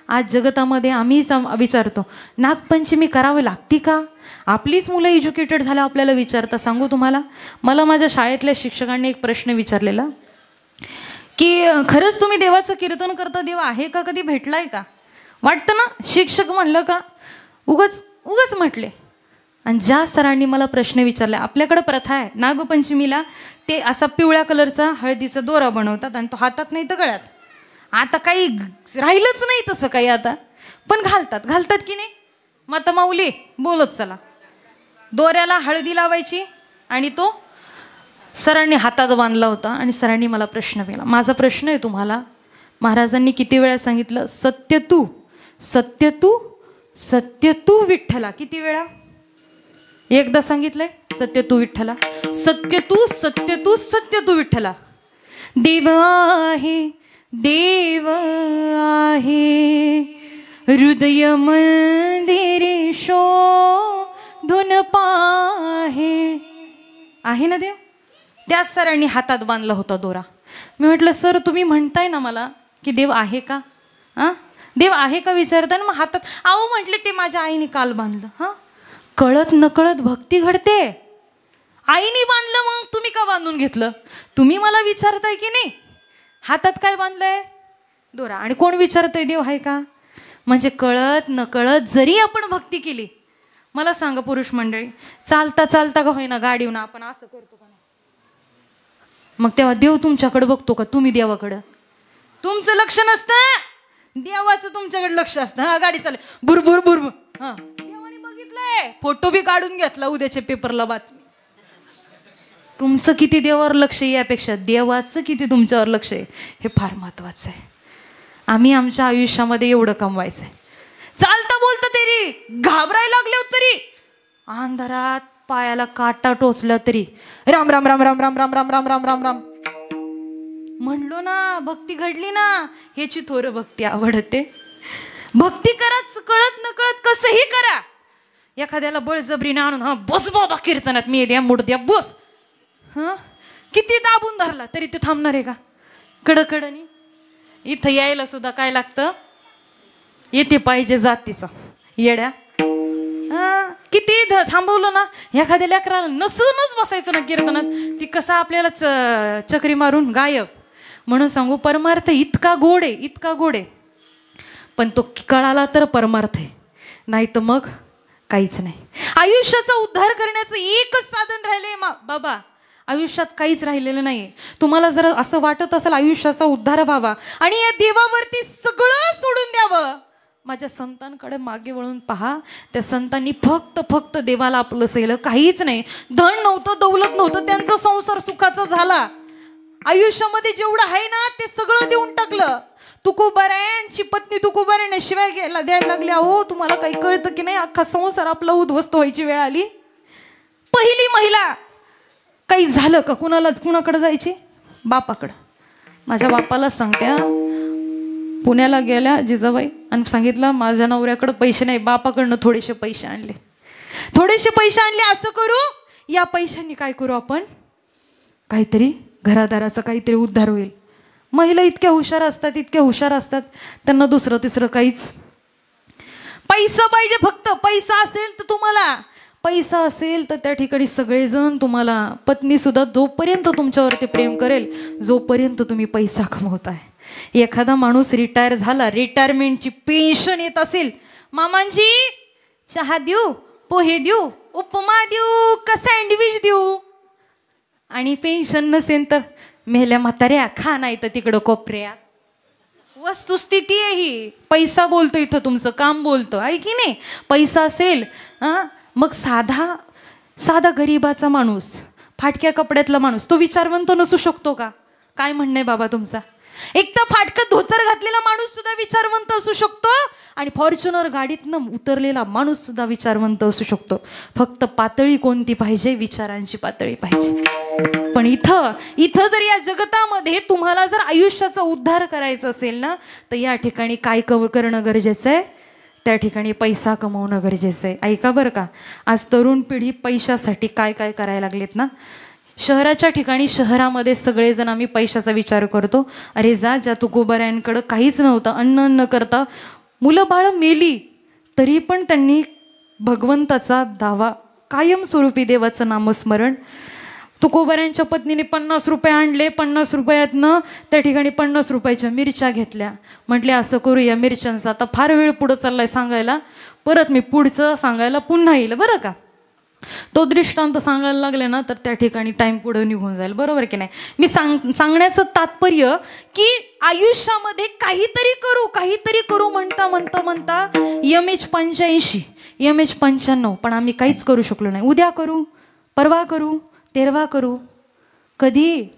आज जगतामध्ये आम्हीच विचारतो नागपंचमी करावी लागती का? आपलीच मुलं एज्युकेटेड झालं आपल्याला विचारता. सांगू तुम्हाला, मला माझ्या शाळेतल्या शिक्षकांनी एक प्रश्न विचारलेला की खरंच तुम्ही देवाचं कीर्तन करता, देव आहे का, कधी भेटलाय का? वाटतं ना. शिक्षक म्हणलं का उगच म्हटले. आणि ज्या सरांनी मला प्रश्न विचारला, आपल्याकडे प्रथा आहे नागपंचमीला ते असा पिवळ्या कलरचा हळदीचा दोरा बनवतात आणि तो हातात नाही तर गळ्यात. आता काही राहिलंच नाही तसं काही आता, पण घालतात की नाही? माता माऊली बोलत चला, दोऱ्याला हळदी लावायची आणि तो सरांनी हातात बांधला होता. आणि सरांनी मला प्रश्न केला. माझा प्रश्न आहे तुम्हाला, महाराजांनी किती वेळा सांगितलं सत्य तू सत्य तू सत्य तू विठ्ठला? किती वेळा? एकदा सांगितलंय सत्य तू विठ्ठला, सत्य तू सत्य तू सत्य तू विठ्ठला. देव आहे देव आहे हृदय मंदिरे शोधून पाहे. आहे ना देव? त्या सरांनी हातात बांधला होता दोरा. मी म्हटलं सर तुम्ही म्हणताय ना मला की देव आहे का? देव आहे का विचारता ना, मग हातात अहो म्हटले ते माझ्या आईने काल बांधलं. कळत नकळत भक्ती घडते. आईने बांधलं मग तुम्ही का बांधून घेतलं? तुम्ही मला विचारताय की नाही हातात काय बांधलंय? दोरा. आणि कोण विचारतंय देव आहे का? म्हणजे कळत नकळत जरी आपण भक्ती केली, मला सांगा पुरुष मंडळी, चालता चालता का होईना गाडीवून आपण असं करतो का नाही? मग तेव्हा देव तुमच्याकडे बघतो का? तुम्ही देवाकडं? तुमचं लक्ष नसतं, देवाचं तुमच्याकडे लक्ष असतं. गाडी चालेल बुरबुर बुरबुर. देवाने बघितलंय, फोटो बी काढून घेतला उद्याच्या पेपरला बातमी. तुमचं किती देवावर लक्ष आहे यापेक्षा देवाचं किती तुमच्यावर लक्ष आहे हे फार महत्वाचं आहे. आम्ही आमच्या आयुष्यामध्ये एवढं कमवायचं आहे. चालतं बोलतं तरी घाबरायला लागले तरी, अंधारात पायाला काटा टोचला तरी राम राम राम राम राम राम राम राम राम राम राम म्हणलो ना. भक्ती घडली ना. ह्याची थोर भक्ती आवडते. भक्ती करा, कळत न कळत कसंही करा. एखाद्याला बळजबरीने आणून हा बस बाबा कीर्तनात मी द्या मुडद्या बस, हा किती दाबून धरला तरी तू थांबणार आहे का? कडकडनी इथं यायला सुद्धा काय लागतं? येते पाहिजे जातीचा येड्या. किती थांबवलं ना. एखाद्या लेकराला नसूनच बसायचं ना कीर्तनात, ती कसं आपल्याला चक्री मारून गायब. म्हणून सांगू, परमार्थ इतका गोड आहे, इतका गोड आहे, पण तो कळाला तर परमार्थ आहे, नाही तर मग काहीच नाही. आयुष्याचा उद्धार करण्याचं एकच साधन राहिलंय बाबा. आयुष्यात काहीच राहिलेलं नाही. तुम्हाला जर असं वाटत असेल आयुष्याचा उद्धार व्हावा आणि या देवावरती सगळं सोडून द्यावं, माझ्या संतांकडे मागे वळून पहा. त्या संतांनी फक्त देवाला आपलं सहिलं, काहीच नाही. धन नव्हतं, दौलत नव्हतं, त्यांचा संसार सुखाचा झाला. आयुष्यामध्ये जेवढं आहे ना ते सगळं देऊन टाकलं. तुकोबारायांची पत्नी तुकोबारायने शिवाय द्यायला लागल्या. हो तुम्हाला काही कळतं की नाही, अख्खा संसार आपला उद्ध्वस्त व्हायची वेळ आली. पहिली महिला काही झालं का कुणाकडे जायची? बापाकडं. माझ्या बापाला सांगत्या, पुण्याला गेल्या जिजाबाई आणि सांगितलं माझ्या नवऱ्याकडे पैसे नाही, बापाकडनं थोडेसे पैसे आणले. असं करू, या पैशांनी काय करू आपण, काहीतरी घरादाराचा काहीतरी उद्धार होईल. महिला इतक्या हुशार असतात, त्यांना दुसरं तिसरं काहीच. पैसा पाहिजे, फक्त पैसा असेल तर तुम्हाला, पैसा असेल तर त्या ठिकाणी सगळेजण तुम्हाला, पत्नी सुद्धा जोपर्यंत तुमच्यावरती प्रेम करेल, जोपर्यंत तुम्ही पैसा कमवताय. एखादा माणूस रिटायर झाला, रिटायरमेंटची पेन्शन येत असेल, मामांची चहा देऊ, पोहे देऊ, उपमा देऊ का सँडविच देऊ, आणि पेन्शन नसेल तर मेल्या म्हाताऱ्या खा, नाही तर तिकडं कोपऱ्यात. वस्तुस्थिती आहे ही. पैसा बोलतो इथं, तुमचं काम बोलतं, आहे की नाही? पैसा असेल मग साधा गरीबाचा माणूस, फाटक्या कपड्यातला माणूस, तो विचारवंत नसू शकतो का? काय म्हणणं आहे बाबा तुमचा? एक तर फाटकं धोतर घातलेला माणूस सुद्धा विचारवंत असू शकतो, आणि फॉर्च्युनर गाडीतनं उतरलेला माणूस सुद्धा विचारवंत असू शकतो. फक्त पातळी कोणती पाहिजे? विचारांची पातळी पाहिजे. पण इथं जर या जगतामध्ये तुम्हाला जर आयुष्याचा उद्धार करायचा असेल ना, तर या ठिकाणी काय करणं गरजेचं आहे? त्या ठिकाणी पैसा कमवणं गरजेचं आहे. ऐका बरं का, आज तरुण पिढी पैशासाठी काय काय करायला लागलेत ना. शहराच्या ठिकाणी, शहरामध्ये सगळेजण आम्ही पैशाचा विचार करतो. अरे ज्या तुकोबारायांकडं काहीच नव्हतं, अन्न न करता मुलं बाळ मेली, तरी पण त्यांनी भगवंताचा दावा, कायमस्वरूपी देवाचं नामस्मरण. तुकोबारायांच्या पत्नीने 50 रुपये आणले, 50 रुपयातनं त्या ठिकाणी 50 रुपयाच्या मिरच्या घेतल्या. म्हटले असं करू, या मिरच्यांचा आता फार वेळ पुढं चाललाय सांगायला, परत मी पुढचं सांगायला पुन्हा येईल बरं का. तो दृष्टांत सांगायला लागले ना तर त्या ठिकाणी टाईम पुढं निघून जाईल, बरोबर की नाही? मी सांगण्याचं तात्पर्य की आयुष्यामध्ये काहीतरी करू म्हणता MH 85, MH 95, पण आम्ही काहीच करू शकलो नाही. उद्या करू, परवा करू, तेरवा करू. कधी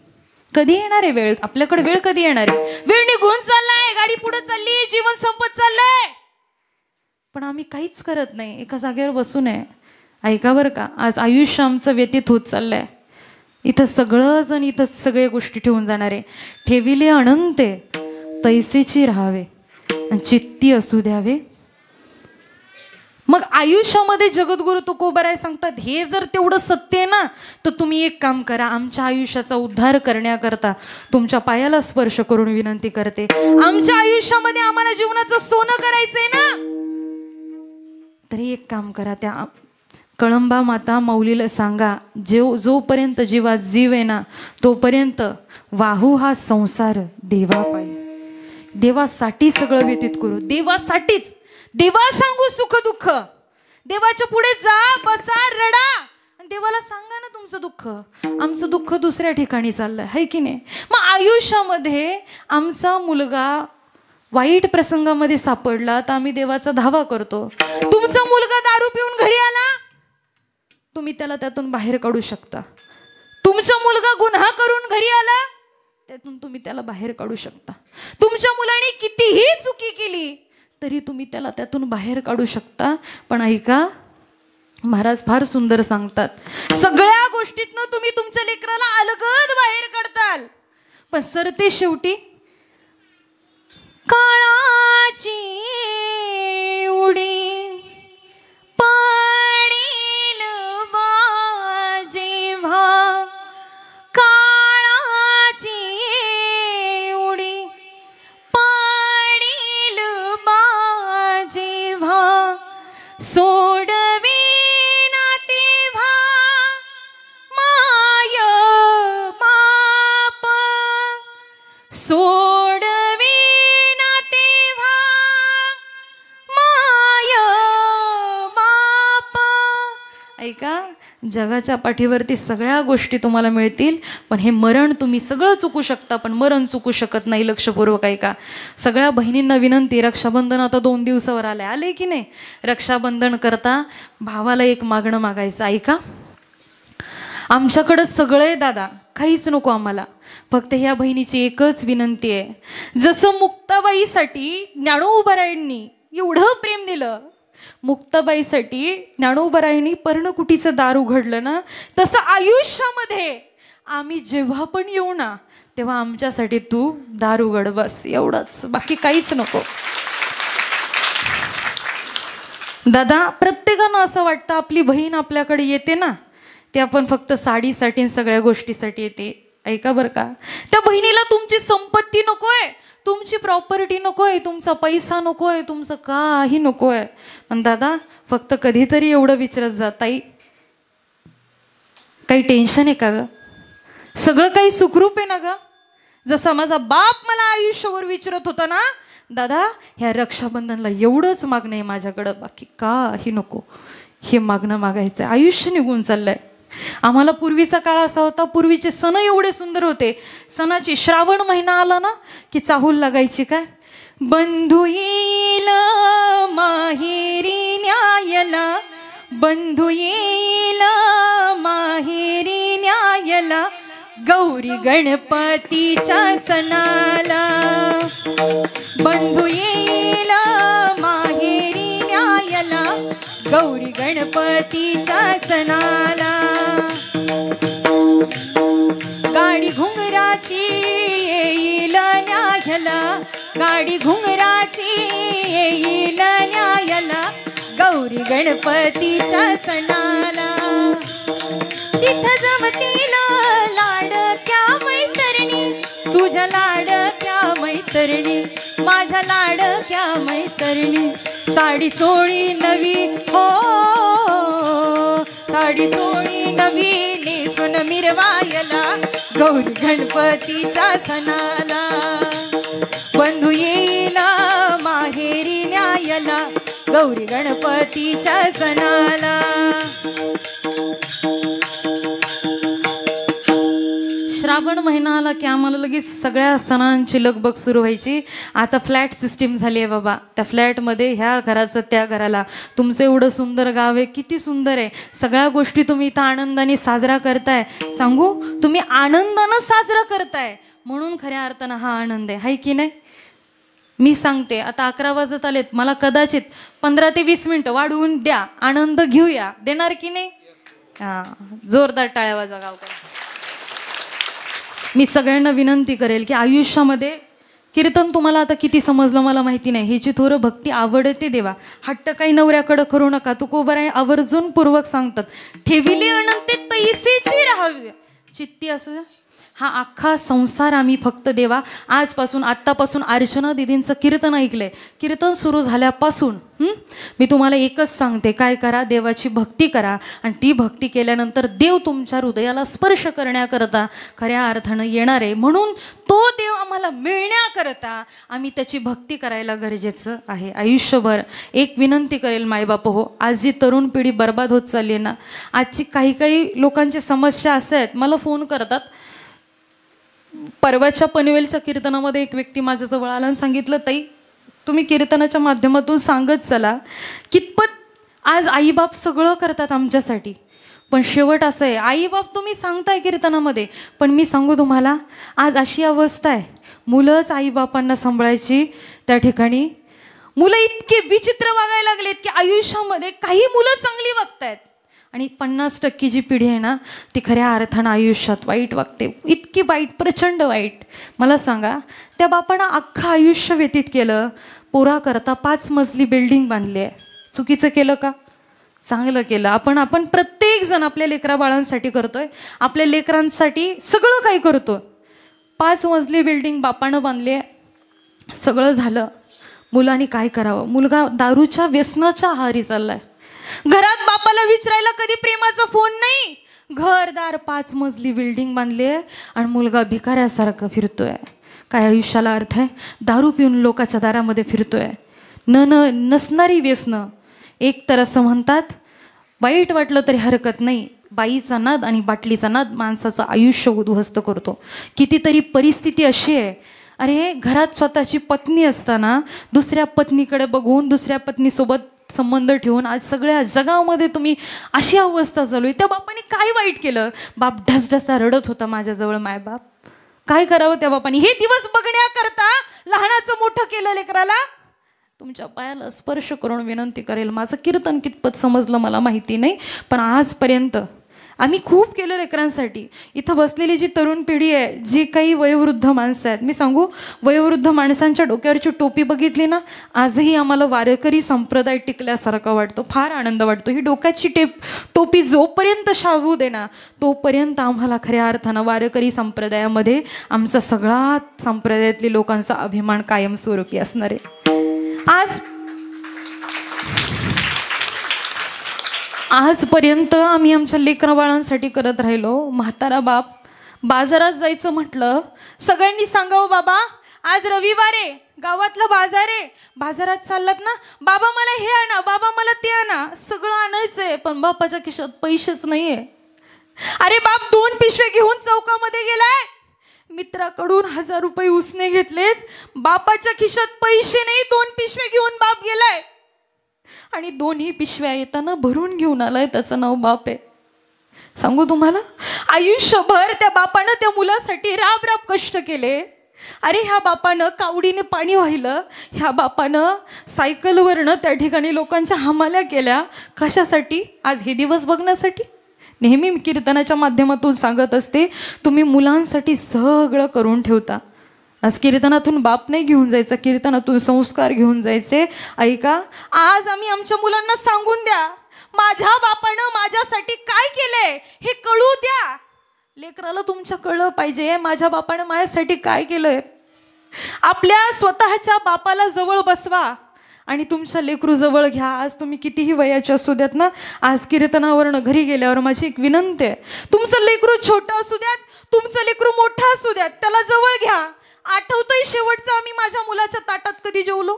येणार आहे वेळ? आपल्याकडे वेळ कधी येणार आहे? वेळ निघून चाललाय, गाडी पुढे चालली, जीवन संपत चाललंय, पण आम्ही काहीच करत नाही, एका जागेवर बसून आहे. ऐका बरं का, आज आयुष्य आमचं व्यतीत होत चाललंय. इथं सगळ्या गोष्टी ठेवून जाणार आहे. ठेविले अनंत तैसेची राहावे आणि चित्ती असू द्यावे. मग आयुष्यामध्ये जगद्गुरु तुकोबाराय सांगतात, हे जर तेवढं सत्य आहे ना, तर तुम्ही एक काम करा. आमच्या आयुष्याचा उद्धार करण्याकरता तुमच्या पायाला स्पर्श करून विनंती करते, आमच्या आयुष्यामध्ये आम्हाला जीवनाचं सोनं करायचंय ना, तरी एक काम करा, त्या कळंबा माता माऊलीला सांगा, जोपर्यंत जीवात जीव आहे ना, तोपर्यंत वाहू हा संसार देवा पायी. देवासाठी सगळं व्यतीत करू, देवासाठीच. देवा सांगू सुख दुःख, देवाच्या पुढे जा, बसा, रडा, आणि देवाला सांगा ना तुमचं दुःख. आमचं दुःख दुसऱ्या ठिकाणी चाललंय, है की नाही? मग आयुष्यामध्ये आमचा मुलगा वाईट प्रसंगामध्ये सापडला तर आम्ही देवाचा धावा करतो. तुमचा मुलगा दारू पिऊन घरी आला, तुम्ही त्याला त्यातून बाहेर काढू शकता. तुमचा मुलगा गुन्हा करून घरी आला, त्यातून तुम्ही त्याला बाहेर काढू शकता. तुमच्या मुलाने कितीही चुकी केली तरी तुम्ही त्याला त्यातून बाहेर काढू शकता. पण ऐका, महाराज फार सुंदर सांगतात, सगळ्या गोष्टीतनं तुम्ही तुमच्या लेकराला अलगद बाहेर काढताल, पण सरते शेवटी काळाची उडी पडील बा जेव्हा, काळाची उडी पडील बा जेव्हा, सोडवीना तेव्हा माय बाप, सोडवीना तेव्हा माय बाप. ऐका, जगाच्या पाठीवरती सगळ्या गोष्टी तुम्हाला मिळतील, पण हे मरण तुम्ही सगळं चुकू शकता, पण मरण चुकू शकत नाही. लक्षपूर्वक ऐका. सगळ्या बहिणींना विनंती, रक्षाबंधन आता 2 दिवसावर आले की नाही, रक्षाबंधन करता भावाला एक मागणं मागायचं. ऐका, आमच्याकडं सगळं आहे दादा, काहीच नको आम्हाला, फक्त ह्या बहिणीची एकच विनंती आहे. जसं मुक्ताबाईसाठी ज्ञानोबारायांनी एवढं प्रेम दिलं, मुक्ताबाईसाठी ज्ञानोबारायांनी पर्णकुटीचं दार उघडलं ना, तसं आयुष्यामध्ये आम्ही जेव्हा पण येऊ ना, तेव्हा आमच्यासाठी तू दार उघड, बस एवढंच, बाकी काहीच नको. दादा, प्रत्येकानं असं वाटतं आपली बहीण आपल्याकडे येते ना, ते आपण फक्त साडीसाठी सगळ्या गोष्टीसाठी येते. ऐका बरं का, त्या बहिणीला तुमची संपत्ती नकोय, तुमची प्रॉपर्टी नकोय, तुमचा पैसा नकोय, तुमचं काही नकोय. पण दादा, फक्त कधीतरी एवढं विचारत जा, ताई काही टेन्शन आहे का ग, सगळं काही सुखरूप आहे ना ग. जसा माझा बाप मला आयुष्यावर विचारत होता ना, दादा ह्या रक्षाबंधनला एवढंच मागणं आहे माझ्याकडं, बाकी काही नको. हे मागणं मागायचं, आयुष्य निघून चाललंय. आम्हाला पूर्वीचा काळ असा होता, पूर्वीचे सण एवढे सुंदर होते. सणाची श्रावण महिना आला ना की चाहूल लागायची, काय बंधू येईल माहेरी न्यायला, बंधू येईल माहेरी न्यायला, गौरी गणपतीच्या सणाला, बंधू येईल माहेरी न्यायला, गौरी गणपतीच्या सणाला. गाडी घुंगराची येईल न्यायला, गाडी घुंगराची येईल न्यायला, गौरी गणपतीच्या सणाला. तिथं जमतील लाडक्या मैत्रिणी, तुझ्या लाडक्या मैत्रिणी, माझ्या लाडक्या मैत्रिणी, साडी चोळी नवी हो, साडी चोळी नवी नेसून मिरवायला, गौरी गणपतीच्या सणाला. बंधू येईल माहेरी न्यायला, गौरी गणपतीच्या सणाला. श्रावण महिना आला की आम्हाला लगेच सगळ्या सणांची लगबग सुरू व्हायची. आता फ्लॅट सिस्टीम झाली आहे बाबा, त्या फ्लॅटमध्ये ह्या घराचं त्या घराला, तुमचं एवढं सुंदर गाव आहे, किती सुंदर आहे, सगळ्या गोष्टी तुम्ही इथं आनंदाने साजरा करताय. सांगू, तुम्ही आनंदानं साजरा करताय म्हणून खऱ्या अर्थानं हा आनंद आहे, हाय की नाही. मी सांगते, आता 11 वाजत आलेत, मला कदाचित 15 ते 20 मिनिटं वाढवून द्या, आनंद घेऊया, देणार की नाही. हां, जोरदार टाळ्या वाजवा गावकरी. मी सगळ्यांना विनंती करेल की आयुष्यामध्ये कीर्तन तुम्हाला आता किती समजलं मला माहिती नाही, ह्याची थोडं भक्ती आवडते देवा. हट्ट काही नवऱ्याकडं करू नका, तुकोबाराय आवर्जून पूर्वक सांगतात, ठेविले अनंते तैसेची राहावी, चित्ती असू द्या. हा अख्खा संसार आम्ही फक्त देवा, आजपासून आत्तापासून अर्चना दिदींचं कीर्तन ऐकलंय, कीर्तन सुरू झाल्यापासून मी तुम्हाला एकच सांगते, काय करा, देवाची भक्ती करा, आणि ती भक्ती केल्यानंतर देव तुमच्या हृदयाला स्पर्श करण्याकरता खऱ्या अर्थानं येणार आहे. म्हणून तो देव आम्हाला मिळण्याकरता आम्ही त्याची भक्ती करायला गरजेचं आहे आयुष्यभर. एक विनंती करेल मायबाप हो, आज जी तरुण पिढी बर्बाद होत चालली आहे ना, आजची काही लोकांची समस्या असं आहेत, मला फोन करतात. परवाच्या पनवेलच्या कीर्तनामध्ये एक व्यक्ती माझ्याजवळ आला आणि सांगितलं, ताई तुम्ही कीर्तनाच्या माध्यमातून सांगत चला कितपत आज आईबाप सगळं करतात आमच्यासाठी. पण शेवट असं आहे, आईबाप तुम्ही सांगताय कीर्तनामध्ये, पण मी सांगू तुम्हाला आज अशी अवस्था आहे, मुलंच आईबापांना सांभाळायची त्या ठिकाणी. मुलं इतके विचित्र वागायला लागलेत की आयुष्यामध्ये काही मुलं चांगली वागतायत आणि 50% जी पिढी आहे ना ती खऱ्या अर्थानं आयुष्यात वाईट वागते. इतकी वाईट, प्रचंड वाईट. मला सांगा, त्या बापानं अख्खं आयुष्य व्यतीत केलं, पोराकरता 5 मजली बिल्डिंग बांधली आहे. चुकीचं केलं का? चांगलं केलं. आपण प्रत्येकजण आपल्या लेकरा बाळांसाठी करतोय, आपल्या लेकरांसाठी सगळं काही करतो. 5 मजली बिल्डिंग बापानं बांधली आहे, सगळं झालं. मुलांनी काय करावं? मुलगा दारूच्या व्यसनाच्या आहारी चाललाय. घरात बापाला विचारायला कधी प्रेमाचा फोन नाही. घरदार 5 मजली बिल्डिंग बांधली आहे आणि मुलगा भिकाऱ्यासारखं फिरतोय. काय आयुष्याला अर्थ आहे? दारू पिऊन लोकांच्या दारामध्ये फिरतोय. नसणारी व्यसनं. एक तर असं म्हणतात, वाईट वाटलं तरी हरकत नाही, बाईचा नाद आणि बाटलीचा नाद माणसाचं आयुष्य उद्ध्वस्त करतो. कितीतरी परिस्थिती अशी आहे, अरे घरात स्वतःची पत्नी असताना दुसऱ्या पत्नीकडे बघून दुसऱ्या पत्नीसोबत संबंध ठेवून आज सगळ्या जगामध्ये तुम्ही अशी अवस्था चालू आहे. त्या बापाने काय वाईट केलं? बाप ढसढसा रडत होता माझ्याजवळ, मायबाप. काय करावं त्या बापाने? हे दिवस बघण्याकरता लहानाचं मोठं केलं लेकराला. तुमच्या पायाला स्पर्श करून विनंती करेल, माझं कीर्तन कितपत समजलं मला माहिती नाही, पण आजपर्यंत आम्ही खूप केलं लेकरांसाठी. इथं बसलेली जी तरुण पिढी आहे, जी काही वयोवृद्ध माणसं आहेत, मी सांगू, वयोवृद्ध माणसांच्या डोक्यावरची टोपी बघितली ना, आजही आम्हाला वारकरी संप्रदाय टिकल्यासारखा वाटतो. फार आनंद वाटतो. ही डोक्याची टोपी जोपर्यंत शावू दे ना, तोपर्यंत आम्हाला खऱ्या अर्थानं वारकरी संप्रदायामध्ये आमचा सगळा संप्रदायातली लोकांचा अभिमान कायमस्वरूपी असणार आहे. आजपर्यंत आम्ही आमच्या लेकरा बाळांसाठी करत राहिलो. म्हातारा बाप बाजारात जायचं म्हटलं, सगळ्यांनी सांगावं, बाबा आज रविवार आहे, गावातला बाजार आहे, बाजारात चाललात ना, बाबा मला हे आणा, बाबा मला ते आणा. सगळं आणायचंय, पण बापाच्या खिशात पैसेच नाहीये. अरे बाप 2 पिशवे घेऊन चौकामध्ये गेलाय, मित्राकडून 1000 रुपये उसने घेतलेत, बापाच्या खिशात पैसे नाही, 2 पिशवे घेऊन बाप गेलाय आणि 2ही पिशव्या येताना भरून घेऊन आलाय. त्याचं नाव बाप आहे. सांगू तुम्हाला, आयुष्यभर त्या बापानं त्या मुलासाठी राब कष्ट केले. अरे ह्या बापानं कावडीने पाणी वाहिलं, ह्या बापानं सायकलवरनं त्या ठिकाणी लोकांच्या हमाल्या केल्या. कशासाठी? आज हे दिवस बघण्यासाठी. नेहमी मी कीर्तनाच्या माध्यमातून सांगत असते, तुम्ही मुलांसाठी सगळं करून ठेवता. आज कीर्तनातून बाप नाही घेऊन जायचा, कीर्तनातून संस्कार घेऊन जायचे. ऐका, आज आम्ही आमच्या मुलांना सांगून द्या, माझ्या बापानं माझ्यासाठी काय केलंय हे कळू द्या. लेकराला तुमच्या कळलं पाहिजे, माझ्या बापानं माझ्यासाठी काय केलंय. आपल्या स्वतःच्या बापाला जवळ बसवा आणि तुमच्या लेकरू जवळ घ्या. आज तुम्ही कितीही वयाचे असू द्यात ना, आज कीर्तनावरनं घरी गेल्यावर माझी एक विनंती आहे, तुमचं लेकरू छोटं असू द्यात, तुमचं लेकरू मोठं असू द्यात, त्याला जवळ घ्या. आठवतंय शेवटचं आम्ही माझ्या मुलाच्या ताटात कधी जेवलो?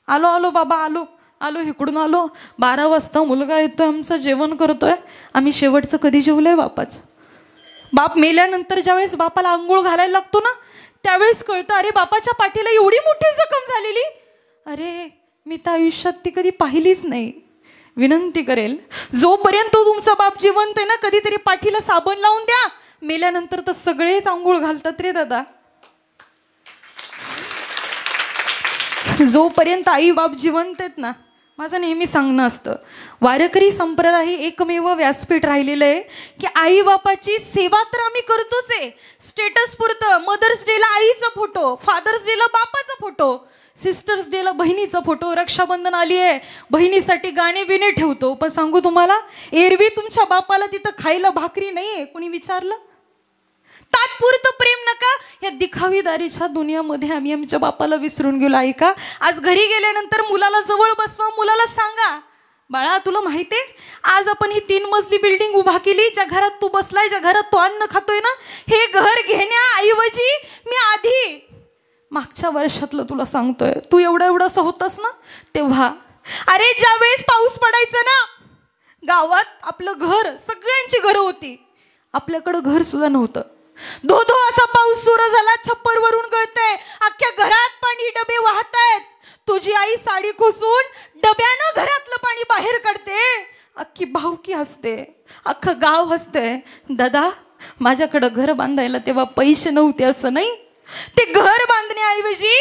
आलो बाबा, आलो इकडून आलो, 12 वाजता मुलगा येतोय आमचं, जेवण करतोय. आम्ही शेवटचं कधी जेवलोय बापाच? बाप मेल्यानंतर ज्यावेळेस बापाला आंघोळ घालायला लागतो ना, त्यावेळेस कळतं, अरे बापाच्या पाठीला एवढी मोठी जखम झालेली, अरे मी तर आयुष्यात ती कधी पाहिलीच नाही. विनंती करेल, जोपर्यंत तुमचा बाप जिवंत आहे ना, कधीतरी पाठीला साबण लावून द्या. मेल्यानंतर तर सगळेच आंघोळ घालतात रे दादा. जोपर्यंत आई बाप जिवंत आहेत ना, माझं नेहमी सांगणं असतं, वारकरी संप्रदाय हे एकमेव व्यासपीठ राहिलेलं आहे की आई बापाची सेवा तर आम्ही करतोच आहे. स्टेटस पुरतं मदर्स डेला आईचा फोटो, फादर्स डेला बापाचा फोटो, सिस्टर्स डेला बहिणीचा फोटो, रक्षाबंधन आली आहे बहिणीसाठी गाणे बिणे ठेवतो. पण सांगू तुम्हाला, एरवी तुमच्या बापाला तिथं खायला भाकरी नाही आहे, कोणी विचारलं? तात्पुरतं प्रेम नका, या दिखावीदारीच्या दुनियामध्ये आम्ही आमच्या बापाला विसरून गेलो. ऐका, आज घरी गेल्यानंतर मुलाला जवळ बसवा, मुलाला सांगा, बाळा तुला माहिती आहे, आज आपण ही 3 मजली बिल्डिंग उभा केली, ज्या घरात तू बसलाय, ज्या घरात तू अन्न खातोय ना, हे घर घेण्याऐवजी मी आधी मागच्या वर्षातलं तुला सांगतोय, तू एवढासा होतास ना तेव्हा, अरे ज्या वेळेस पाऊस पडायचा ना, गावात आपलं घर, सगळ्यांची घरं होती, आपल्याकडं घर सुद्धा नव्हतं. धो असा पाऊस सुरू झाला, छप्पर वरून गळतंय, अख्ख्या घरात पाणी, डबे वाहतायत, तुझी आई साडी खुसून डब्यानं घरातलं पाणी बाहेर काढते, अख्खी भावकी हसते, अख्खं गाव हसते. दादा, माझ्याकडं घर बांधायला तेव्हा पैसे नव्हते असं नाही, ते घर बांधण्याऐवजी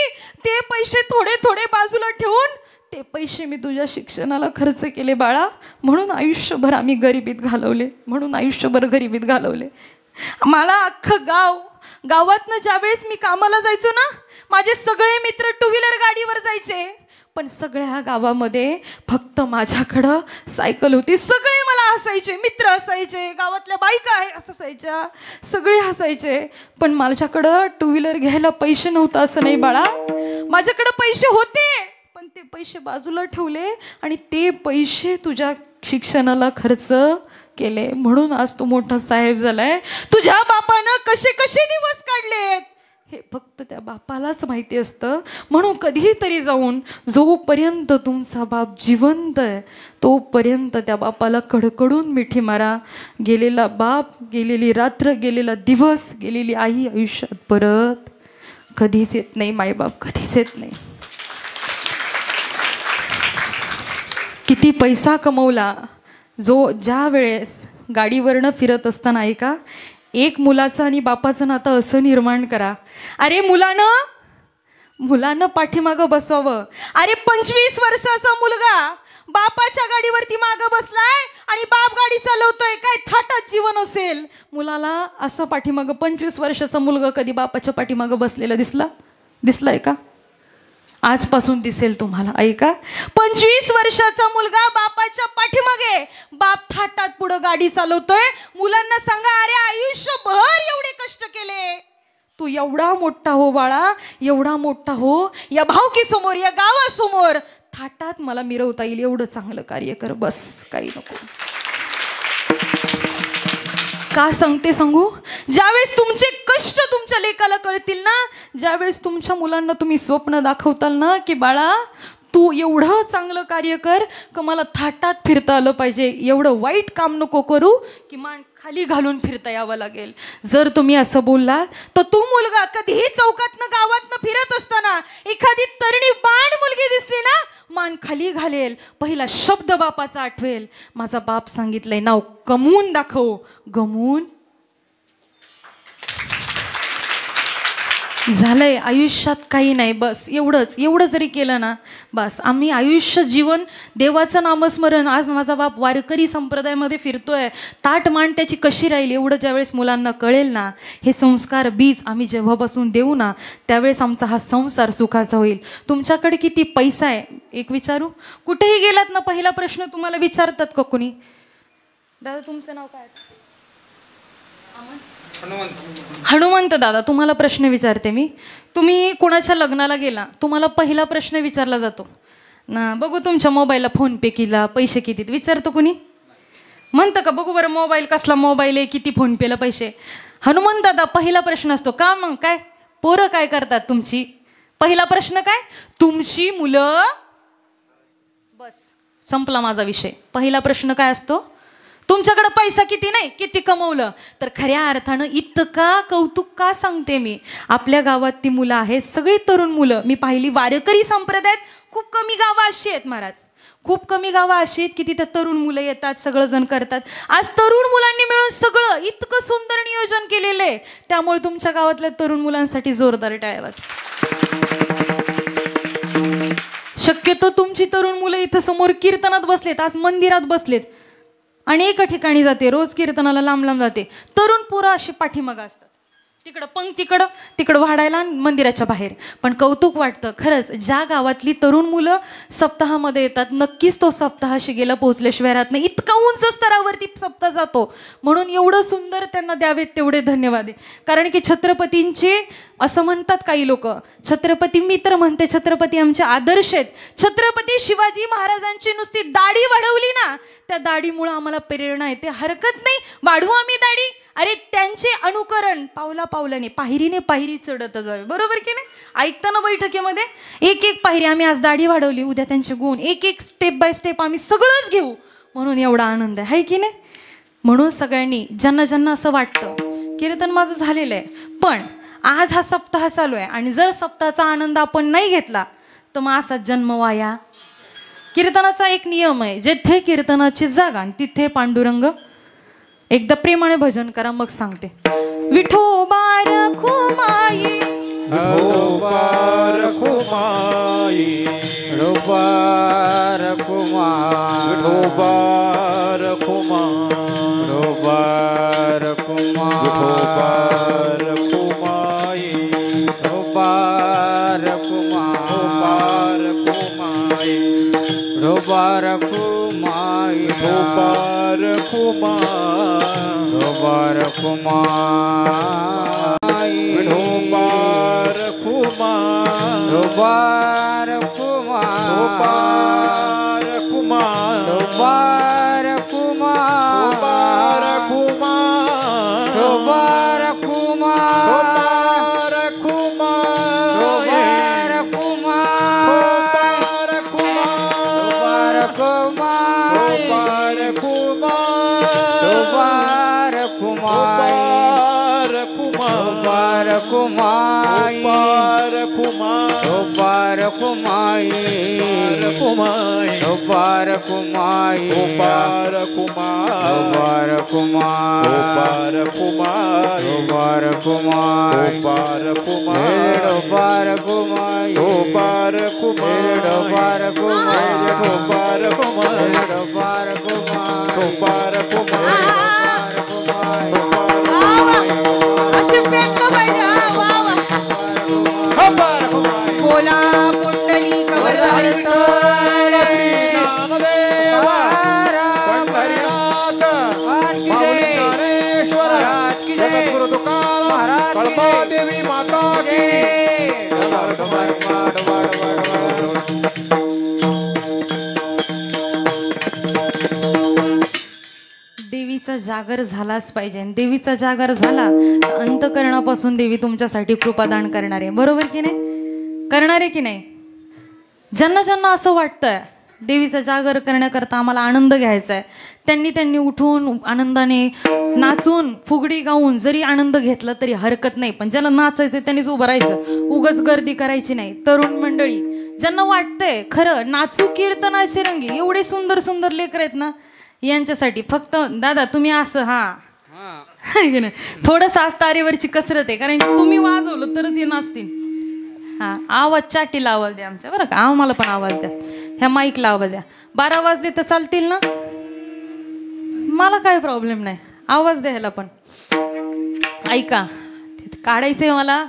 ते पैसे थोडे थोडे बाजूला ठेवून ते पैसे मी तुझ्या शिक्षणाला खर्च केले बाळा, म्हणून आयुष्यभर आम्ही गरिबीत घालवले, म्हणून आयुष्यभर गरिबीत घालवले. मला अख्खं गावातनं ज्यावेळेस मी कामाला जायचो ना, माझे सगळे मित्र टू व्हीलर गाडीवर जायचे, पण सगळ्या गावामध्ये फक्त माझ्याकडं सायकल होती. सगळे मला हसायचे, मित्र हसायचे, गावातल्या बायका हसायच्या, सगळे हसायचे. पण माझ्याकडं टू व्हीलर घ्यायला पैसे नव्हतं असं नाही बाळा, माझ्याकडं पैसे होते, पण ते पैसे बाजूला ठेवले आणि ते पैसे तुझ्या शिक्षणाला खर्च केले, म्हणून आज तू मोठा साहेब झालाय. तुझ्या बापानं कसे कसे दिवस काढलेत हे फक्त त्या बापालाच माहिती असतं. म्हणून कधीही तरी जाऊन, जोपर्यंत तुमचा बाप जिवंत आहे तोपर्यंत त्या बापाला कडकडून मिठी मारा. गेलेला बाप, गेलेली रात्र, गेलेला दिवस, गेलेली आई आयुष्यात परत कधीच येत नाही. मायबाप कधीच येत नाही. किती पैसा कमवला, ज्या वेळेस गाडीवरनं फिरत असताना ऐका, एक मुलाचं आणि बापाचं नातं असं निर्माण करा. अरे मुलानं पाठीमागं बसवावं. अरे 25 वर्षाचा मुलगा बापाच्या गाडीवरती मागं बसलाय आणि बाप गाडी चालवतोय, काय थाटात जीवन असेल. मुलाला असं पाठीमागं 25 वर्षाचा मुलगा कधी बापाच्या पाठीमागं बसलेला दिसलाय का? आजपासून दिसेल तुम्हाला. ऐका, 25 वर्षाचा मुलगा बापाच्या पाठीमागे, बाप थाटात पुढं गाडी चालवतोय. मुलांना सांगा, अरे आयुष्यभर एवढे कष्ट केले, तू एवढा मोठा हो बाळा, एवढा मोठा हो, या भावकीसमोर, या गावासमोर थाटात मला मिरवता येईल एवढं चांगलं कार्य कर, बस काही नको. का सांगू, ज्यावेळेस तुमचे कष्ट तुमच्या लेकाला कळतील ना, ज्यावेळेस तुमच्या मुलांना तुम्ही स्वप्न दाखवताल ना की बाळा तू एवढं चांगलं कार्य कर का मला थाटात फिरता आलं पाहिजे, एवढं वाईट काम नको करू की मान खाली घालून फिरता यावं लागेल. जर तुम्ही असं बोलला तर तो मुलगा कधीही चौकातनं गावातनं फिरत असताना एखादी तरणी बाण मुलगी दिसली ना, मान खाली घालेल, पहिला शब्द बापाचा आठवेल. माझा बाप सांगितलंय नाव कमवून दाखव. गमवून झालंय, आयुष्यात काही नाही, बस एवढं जरी केलं ना बस. आम्ही आयुष्य जीवन देवाचं नामस्मरण. आज माझा बाप वारकरी संप्रदायामध्ये फिरतोय, ताट मान त्याची कशी राहील एवढं ज्यावेळेस मुलांना कळेल ना, हे संस्कार बीज आम्ही जेव्हापासून देऊ ना त्यावेळेस आमचा हा संसार सुखाचा होईल. तुमच्याकडे किती पैसा आहे एक विचारू, कुठेही गेलात ना पहिला प्रश्न तुम्हाला विचारतात का कोणी, दादा तुमचं नाव काय? हनुमंत दादा, तुम्हाला प्रश्न विचारते मी. तुम्ही कोणाच्या लग्नाला गेला, तुम्हाला पहिला प्रश्न विचारला जातो ना, बघू तुमच्या मोबाईलला फोन पे केला, पैसे किती विचारतो कोणी? म्हणतं का बघू बरं मोबाईल कसला मोबाईल आहे, किती फोन पेला पैसे? हनुमंत दादा पहिला प्रश्न असतो का मग काय पोरं काय करतात तुमची? पहिला प्रश्न काय? तुमची मुलं. बस संपला माझा विषय. पहिला प्रश्न काय असतो? तुमच्याकडे पैसा किती नाही, किती कमवलं. तर खऱ्या अर्थानं इतका कौतुक का सांगते मी, आपल्या गावात ती मुलं आहेत, सगळी तरुण मुलं मी पाहिली. वारकरी संप्रदायात खूप कमी गावं अशी आहेत महाराज, खूप कमी गावं अशी आहेत की तिथं तरुण मुलं येतात, सगळं जण करतात. आज तरुण मुलांनी मिळून सगळं इतकं सुंदर नियोजन केलेलं आहे. त्यामुळे तुमच्या गावातल्या तरुण मुलांसाठी जोरदार टाळ्या वाजवा. शक्यतो तुमची तरुण मुलं इथं समोर कीर्तनात बसलेत, आज मंदिरात बसलेत, अनेक ठिकाणी जाते, रोज कीर्तनाला लांब लांब जाते. तरुण पोरं अशी पाठीमागं असतात, तिकडं पंक्तीकडं, तिकडं वाढायला मंदिराच्या बाहेर. पण कौतुक वाटतं खरंच, ज्या गावातली तरुण मुलं सप्ताहामध्ये येतात, नक्कीच तो सप्ताह शिगेला पोहोचल्याशिवाय राहत नाही. इतका उंच स्तरावरती सप्ताह जातो, म्हणून एवढं सुंदर त्यांना द्यावेत तेवढे धन्यवाद आहे. कारण की छत्रपतींचे असं म्हणतात काही लोक, छत्रपती मी तर म्हणते छत्रपती आमचे आदर्श आहेत. छत्रपती शिवाजी महाराजांची नुसती दाढी वाढवली ना, त्या दाढीमुळं आम्हाला प्रेरणा येते. हरकत नाही वाढवू आम्ही दाढी, अरे त्यांचे अनुकरण पावला पावलाने, पायरीने पायरी चढत जावे, बरोबर की नाही? ऐकताना बैठकीमध्ये एक एक पायरी आम्ही आज दाढी वाढवली, उद्या त्यांचे गुण, एक एक स्टेप बाय स्टेप आम्ही सगळंच घेऊ, म्हणून एवढा आनंद आहे की नाही? म्हणून सगळ्यांनी ज्यांना ज्यांना असं वाटतं कीर्तन माझं झालेलं आहे पण आज हा सप्ताह चालू आहे आणि जर सप्ताहाचा आनंद आपण नाही घेतला तर मग असा जन्म वाया. कीर्तनाचा एक नियम आहे, जेथे कीर्तनाची जागा तिथे पांडुरंग. एकदा प्रेमाने भजन करा, मग सांगते. विठोबा रखुमाई, विठोबा रखुमाई, विठोबा रखुमाई, विठोबा रखुमाई, विठोबा रखुमाई, विठोबा रखुमाई, विठोबा रखुमाई, विठोबा रखुमाई, विठोबा रखुमाई, विठोबा रखुमाई, विठोबा रखुमाई, विठोबा रखुमाई, विठोबा रखुमाई, विठोबा रखुमाई, विठोबा रखुमाई, अशी पेटलं पाहिजे. बोला पुंडली कवरधारी विठ्ठल. देवी माता की देवीचा जागर झालाच पाहिजे. देवीचा जागर झाला तर अंतःकरणापासून देवी तुमच्यासाठी कृपादान करणार आहे. बरोबर की नाही? करणार आहे की नाही? ज्यांना ज्यांना असं वाटतंय देवीचा जागर करण्याकरता आम्हाला आनंद घ्यायचा आहे, त्यांनी उठून आनंदाने नाचून फुगडी गाऊन जरी आनंद घेतला तरी हरकत नाही. पण ज्याला नाचायचं त्यांनीच उभं राहायचं, उगाच गर्दी करायची नाही. तरुण मंडळी ज्यांना वाटतंय खरं नाचू कीर्तनाचे रंगी, एवढे सुंदर सुंदर लेकर आहेत ना, यांच्यासाठी फक्त दादा तुम्ही असं थोडंसं आज तारेवरची कसरत आहे, कारण तुम्ही वाजवलं तरच हे नाचतील. हां, आवाज चाटीला आवाज द्या आमच्या, बरं का? आम्हाला पण आवाज द्या, ह्या माईकला आवाज द्या. 12 वाजले तर चालतील ना? मला काय प्रॉब्लेम नाही, आवाज द्यायला पण. ऐका, काढायचंय मला,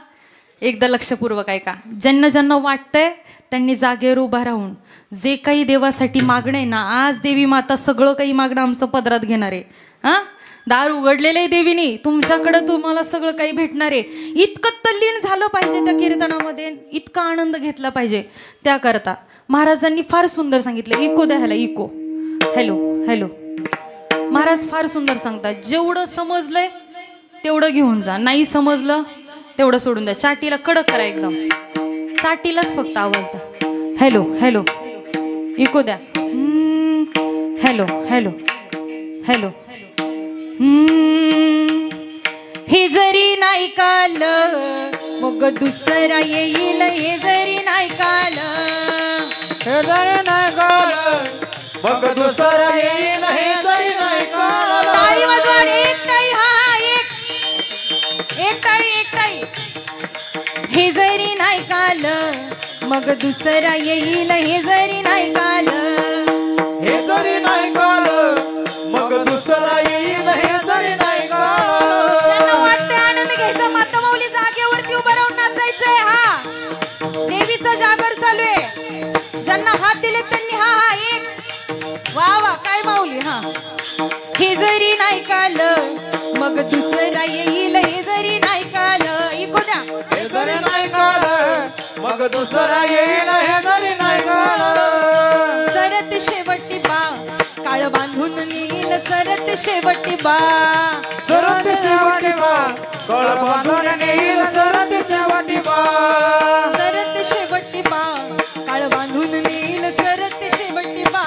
एकदा लक्षपूर्वक ऐका. ज्यांना ज्यांना वाटतंय त्यांनी जागेवर उभा राहून जे काही देवासाठी मागणं आहे ना, आज देवी माता सगळं काही मागणं आमचं पदरात घेणार आहे. हां, दार उघडलेलं आहे देवीनी, तुमच्याकडं तुम्हाला सगळं काही भेटणार आहे. इतकं तल्लीन झालं पाहिजे त्या कीर्तनामध्ये, इतका आनंद घेतला पाहिजे. त्याकरता महाराजांनी फार सुंदर सांगितलं. इको द्या ह्याला, इको. Hello hello. महाराज फार सुंदर सांगतात, जेवढं समजलंय तेवढं घेऊन जा, नाही समजलं तेवढं सोडून द्या. चाटीला कडक करा एकदम, चाटीलाच फक्त आवाज द्या. हॅलो हॅलो, इको द्या. Hello hello hello. हे जरी नाही काल मग दुसरा येईल, हे जरी नाही काल, हे जरी नाही काल मग दुसरा येईल, हे जरी नाही काल. टाळी वाजवा, एक टाळी. हा हा, एक टाळी, एक टाळी. हे जरी नाही काल मग दुसरा येईल, हे जरी नाही काल, हे जरी नाही काल मग दुसरा येईल, हे जरी नाही काल. ज्यांना वाटतंय आनंद घ्यायचा, माता माऊली जागेवरती उभं राहून नाचायचंय. हा, देवीचा जागर चालू आहे. ज्यांना हात दिले त्यांनी हा हा, एक. वा वा, काय माऊली. हा, हे जरी नाही काल मग दुसरा येईल, हे जरी नाही काल. इको द्या. हे जरी नाही काल मग दुसरा येईल, हे जरी नाही काल. सरत शेवटी बा काळ बांधून नेईल, सरत शेवटी बा, सरत शेवटी बा कळ बांधून नेईल, सरत शेवटी बा, सरत शेवटी बा काळ बांधून नेईल, सरत शेवटी बा,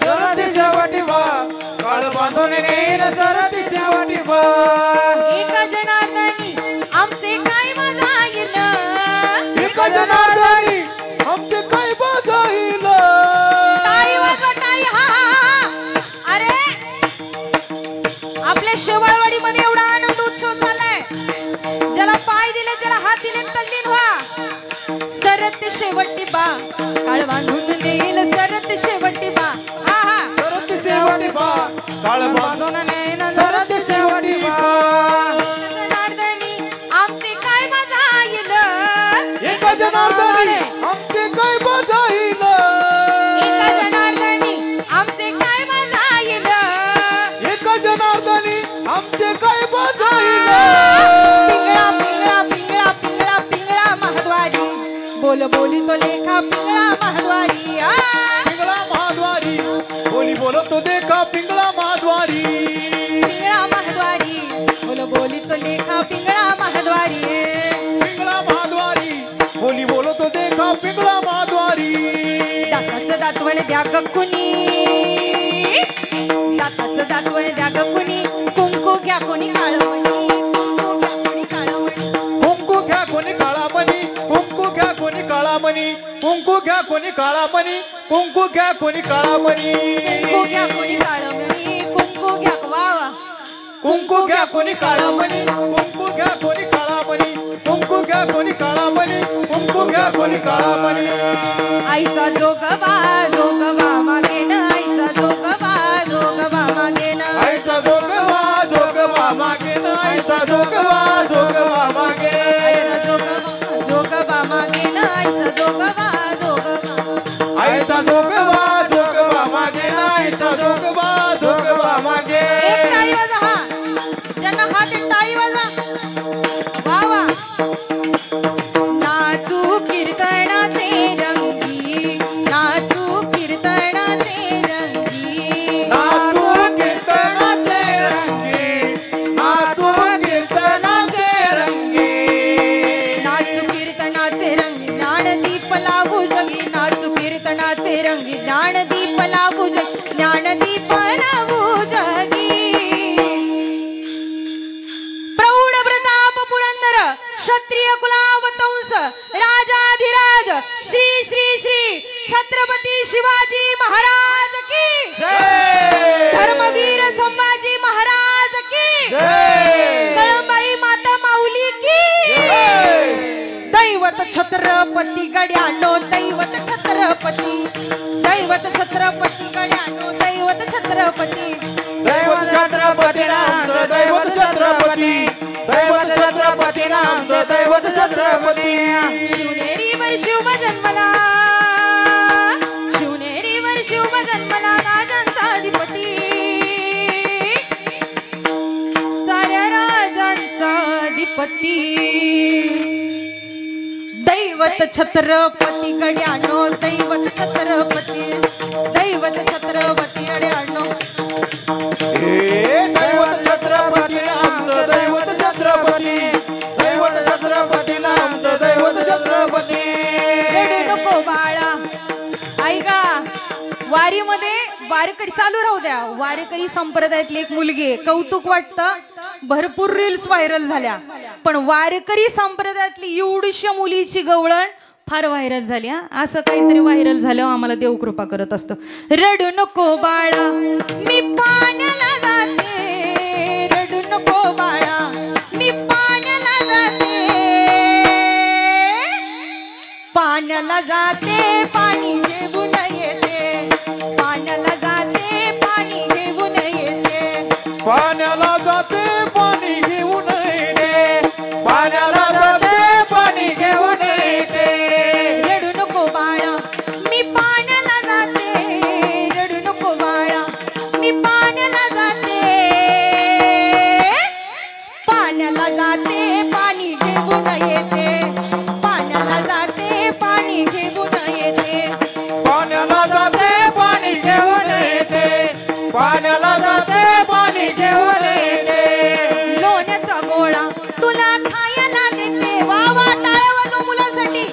सरत शेवटी बा कळ बांधून नेईल, सरत शेवटी बा. एका जनार्दनी आमचे काय जाईल, एका जनार्दनी आमचे आपल्या शेवाळवाडीमध्ये एवढा आनंद उत्सव चाललाय, ज्याला पाय दिले त्याला हात दिले तल्लीन व्हा. सरत शेवटी बा काळ बांधून नेईल, सरत शेवटी बा. हा हा सरत शेवटी बा काळ बांधून नेईन, सरत शेवटी बा. जनार्दनी आमचे काय मजा येईल, एका जनार्दनी आमचे काय मजा येईल, एका जनार्दनी आमचे काय मजा येईल, एका जनार्दनी आमचे काय मजा येईल. पिंगळा पिंगळा पिंगळा पिंगळा पिंगळा महाद्वारी, बोल बोली तो लेखा पिंगळा महाद्वारी. पिंगळा महाद्वारी बोली बोलतो देखा पिंगळा महाद्वारी. पिंगळा महाद्वारी बोल बोली तो लेखा पिंगळा महाद्वारी. पिंगळा महाद्वारी बोली बोलतो देखा पिंगळा महाद्वारी. दाताचं दातवण द्या ग कुणी, दाताचं दातवण द्या ग कुणी, कुंकू घ्या कोणी काळमणी, कुंकू घ्या कोणी काळमणी. कुंकू घ्या कोणी काळामणी, कुंकू घ्या कोणी काळामणी, कुंकू घ्या कोणी काळामणी, कुंकू घ्या कोणी काळामणी. कुंकू घ्या कोणी काळमणी, कुंकू घ्या वा वा. कुंकू घ्या कोणी काळामणी, कुंकू घ्या कोणी काळामणी, कुंकू घ्या कोणी काळामणी, कुंकू घ्या कोणी काळामणी. आईचा जोगवा मागे न, आईचा जोगवा मागे न, आईचा जोगवा मागे न, आईचा जोगवा मागे. आईचा जोगवा मागे न, आईचा जोगवा. आईचा जोगवा मागे ना, आईचा जोगवा मागे. एक टाळी वाजा, हा ज्यांना हात आहे टाळी वाजा. वा वा. नाचू कीर्तनाचे रंगी, नाचू कीर्तनाचे रंगी, नाचू कीर्तनाचे रंगी, नाचू कीर्तनाचे रंगी. नाचू कीर्तनाचे रंगी, ज्ञानदीप लागू जगी, नाचू कीर्तनाचे रंगी, ज्ञानदीप लागू जगी, ज्ञानदीप लागू जगी. प्रौढ प्रताप पुरंदर क्षत्रिय कुलावतंस राजाधिराज श्री श्री श्री छत्रपती शिवाजी महाराज की, जय. धर्मवीर संभाजी महाराज की, जय. कळंबाई माता माऊली की. जय. दैवत छत्रपती गड्यानो, दैवत छत्रपती, दैवत छत्रपती गड्यानो, दैवत छत्रपती. दैवत छत्रपती नामचं दैवत छत्रपती, दैवत छत्रपती नामचं दैवत छत्रपती. शिवनेरीवर शिव जन्मला, शिवनेरीवर शिव जन्मला, राजांचा अधिपती, साऱ्या राजांचा अधिपती. दैवत छत्रपती गड्यानो, दैवत छत्रपती, दैवत छत्रपती गड्यानो. हे दैवत छत्रपती नामचं दैवत छत्रपती, दैवत छत्रपती नामचं दैवत छत्रपती. रडू नको बाळा, ऐका वारीमध्ये वारकरी चालू राहू द्या. वारकरी संप्रदायातली एक मुलगी आहे, कौतुक वाटतं, भरपूर रील्स व्हायरल झाल्या, पण वारकरी संप्रदायातली एवढीशा मुलीची गवळण फार व्हायरल झाली. हा असं काहीतरी व्हायरल झालं, आम्हाला देव कृपा करत असतं. रडू नको बाळा मी पाण्याला जाते, रडू नको बाळा मी पाण्याला जाते, पाण्याला जाते पाणी घेऊन येते, पाण्याला जाते पाणी घेऊन येते, पाण्याला जाते पाणी घेऊन येते, पाण्याला जाते पाणी घेऊन येते. रडू नको बाळा मी पाण्याला जाते, रडू नको बाळा मी पाण्याला जाते, पाण्याला जाते पाणी घेऊन येते, पाण्याला जाते पाणी घेऊन येते, पाण्याला जाते पाणी घेऊन येते, पाण्याला जाते पाणी घेऊन येते. लोण्याचा गोळा तुला खायला देते. वा वा, टाळ्या वाजवा मुलांसाठी.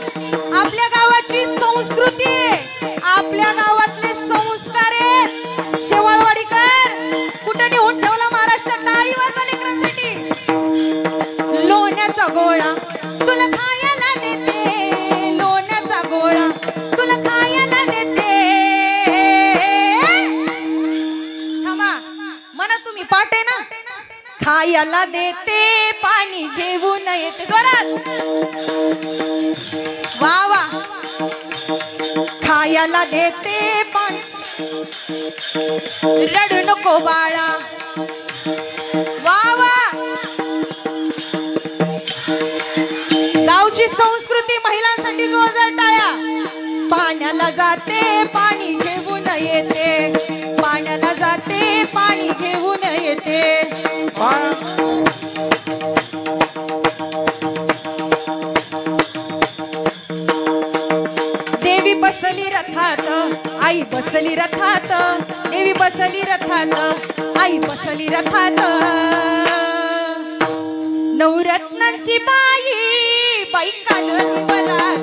आपल्या गावाची संस्कृती आहे, आपल्या गावातले संस्कार आहेत. शेवाळवाडीकर कुठे नेऊन ठेवला महाराष्ट्र, टाळी वाजवा लेकरांसाठी. लोण्याचा गोळा तुला खायला देते, लोण्याचा गोळा तुला खायला देते. थांबा, म्हणा तुम्ही पाठ आहे ना, खायला देते पाणी घेऊन येते जोरात वा वा खायला देते पाणी रडू नको बाळा वा वा गावची संस्कृती महिलांसाठी जोरदार टाळ्या पाण्याला जाते पाणी घेऊन येते पाण्याला जाते पाणी घेऊन येते देवी बसली रथात आई बसली रथात देवी बसली रथात आई बसली रथात नवरत्नाची बाई बाई काढली वरात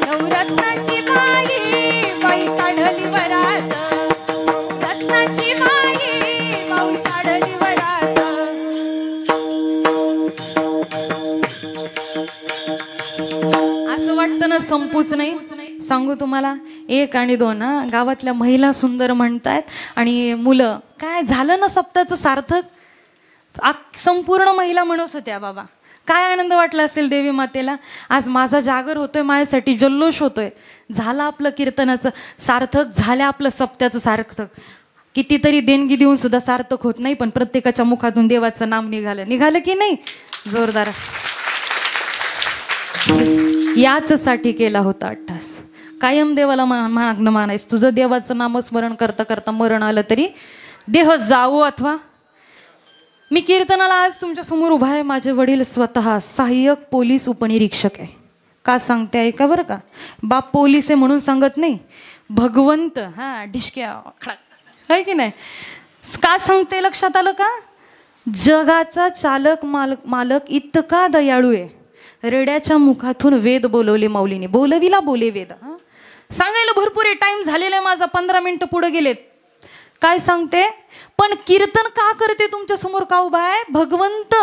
नवरत्नाची बाई बाई काढली वरात रत्नाची बाई बाई काढली वरात असं वाटतं ना संपूच नाही सांगू तुम्हाला 1 आणि 2 गावातल्या महिला सुंदर म्हणतायत आणि मुलं काय झालं ना सप्ताहाचं सार्थक संपूर्ण महिला म्हणत होत्या बाबा काय आनंद वाटला असेल देवी मातेला आज माझा जागर होतोय माझ्यासाठी जल्लोष होतोय झालं आपलं कीर्तनाचं सार्थक झालं आपलं सप्त्याचं सार्थक कितीतरी देणगी देऊन सुद्धा सार्थक होत नाही पण प्रत्येकाच्या मुखातून देवाचं नाम निघालं की नाही जोरदार याच साठी केला होता 8 तास कायम देवाला मागणं मानायचं तुझं देवाचं नामस्मरण करता करता मरण आलं तरी देह जावो अथवा मी कीर्तनाला आज तुमच्या समोर उभा आहे माझे वडील स्वतः सहाय्यक पोलीस उपनिरीक्षक आहे का सांगते ऐका बरं का बाप पोलीस आहे म्हणून सांगत नाही भगवंत डिशक्या आहे की नाही का सांगते लक्षात आलं का जगाचा चालक मालक इतका दयाळू आहे रेड्याच्या मुखातून वेद बोलवले माऊलीने बोलविला बोले वेद सांगायला भरपूर आहे टाइम झालेला आहे माझा 15 मिनिटं पुढे गेलेत काय सांगते पण कीर्तन का करते तुमच्या समोर का उभा आहे भगवंत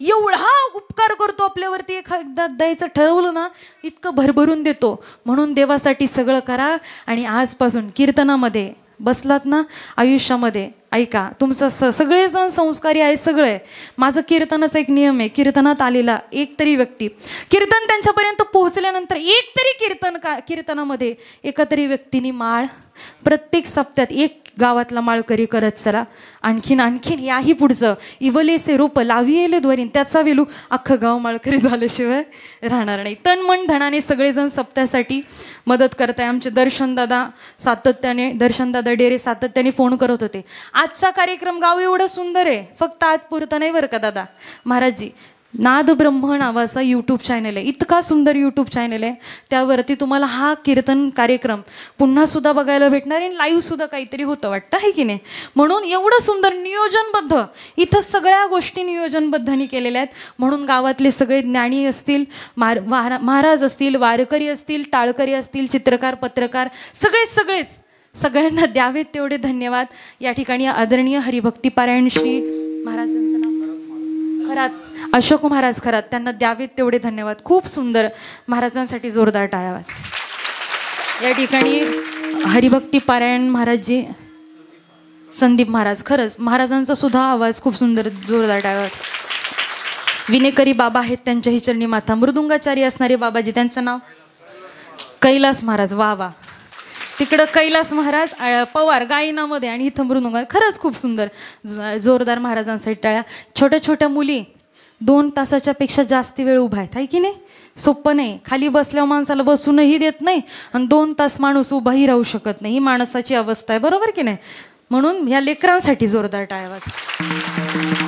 एवढा उपकार करतो आपल्यावरती एकदा द्यायचं ठरवलं ना इतकं भरभरून देतो म्हणून देवासाठी सगळं करा आणि आजपासून कीर्तनामध्ये बसलात ना आयुष्यामध्ये ऐका तुमचं सगळेजण संस्कारी आहे सगळं आहे माझं कीर्तनाचा एक नियम आहे कीर्तनात आलेला एक तरी व्यक्ती कीर्तन त्यांच्यापर्यंत पोहोचल्यानंतर एक तरी कीर्तनामध्ये एका तरी व्यक्तीने माळ प्रत्येक सप्त्यात एक गावातला माळकरी करत चला आणखीन याही पुढचं इवलेसे रूप लाविले द्वारीन त्याचा वेलू अख्खं गाव माळकरी झाल्याशिवाय राहणार नाही तन मन धनाने सगळेजण सप्त्यासाठी मदत करताय आमचे दर्शनदादा डेरे सातत्याने फोन करत होते आजचा कार्यक्रम गाव एवढं सुंदर आहे फक्त आज पुरतं नाही बरं का दादा महाराजजी नाद ब्रह्म नावाचा यूट्यूब चॅनल आहे इतका सुंदर यूट्यूब चॅनल आहे त्यावरती तुम्हाला हा कीर्तन कार्यक्रम पुन्हा सुद्धा बघायला भेटणार आहे लाईव्ह सुद्धा काहीतरी होतं वाटतं आहे की नाही म्हणून एवढं सुंदर नियोजनबद्ध इथं सगळ्या गोष्टी नियोजनबद्धाने केलेल्या आहेत म्हणून गावातले सगळे ज्ञानी असतील महाराज असतील वारकरी असतील टाळकरी असतील चित्रकार पत्रकार सगळेच सगळ्यांना द्यावेत तेवढे धन्यवाद या ठिकाणी आदरणीय हरिभक्ती पारायण श्री महाराजांचं नाव खरात अशोक महाराज खरात त्यांना द्यावेत तेवढे धन्यवाद खूप सुंदर महाराजांसाठी जोरदार टाळ्यावाज या ठिकाणी हरिभक्ती पारायण महाराजजी संदीप महाराज खरंच महाराजांचा सुद्धा आवाज खूप सुंदर जोरदार टाळ्यावाज विनेकरी बाबा आहेत त्यांच्याही चरणी माथा मृदुंगाचारी असणारे बाबाजी त्यांचं नाव कैलास महाराज वा वा तिकडं कैलास महाराज पवार गायनामध्ये आणि इथं मृदुंगा खरंच खूप सुंदर जोरदार महाराजांसाठी टाळ्या छोट्या छोट्या मुली 2 तासाच्या पेक्षा जास्त वेळ उभा आहेत आहे की नाही सोपं नाही खाली बसल्यावर माणसाला बसूनही देत नाही आणि 2 तास माणूस उभाही राहू शकत नाही ही माणसाची अवस्था आहे बरोबर की नाही म्हणून ह्या लेकरांसाठी जोरदार टाळ्यावाज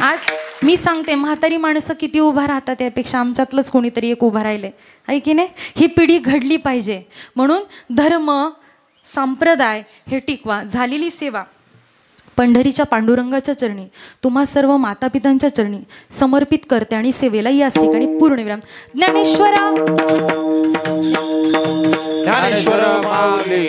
आज मी सांगते म्हातारी माणसं किती उभा राहतात त्यापेक्षा आमच्यातलंच कोणीतरी एक उभा राहिले आहे की नाही ही पिढी घडली पाहिजे म्हणून धर्म संप्रदाय हे टिकवा झालेली सेवा पंढरीच्या पांडुरंगाच्या चरणी तुम्हा सर्व मातापितांच्या चरणी समर्पित करते आणि सेवेला याच ठिकाणी पूर्णविराम ज्ञानेश्वरा ज्ञानेश्वर माऊली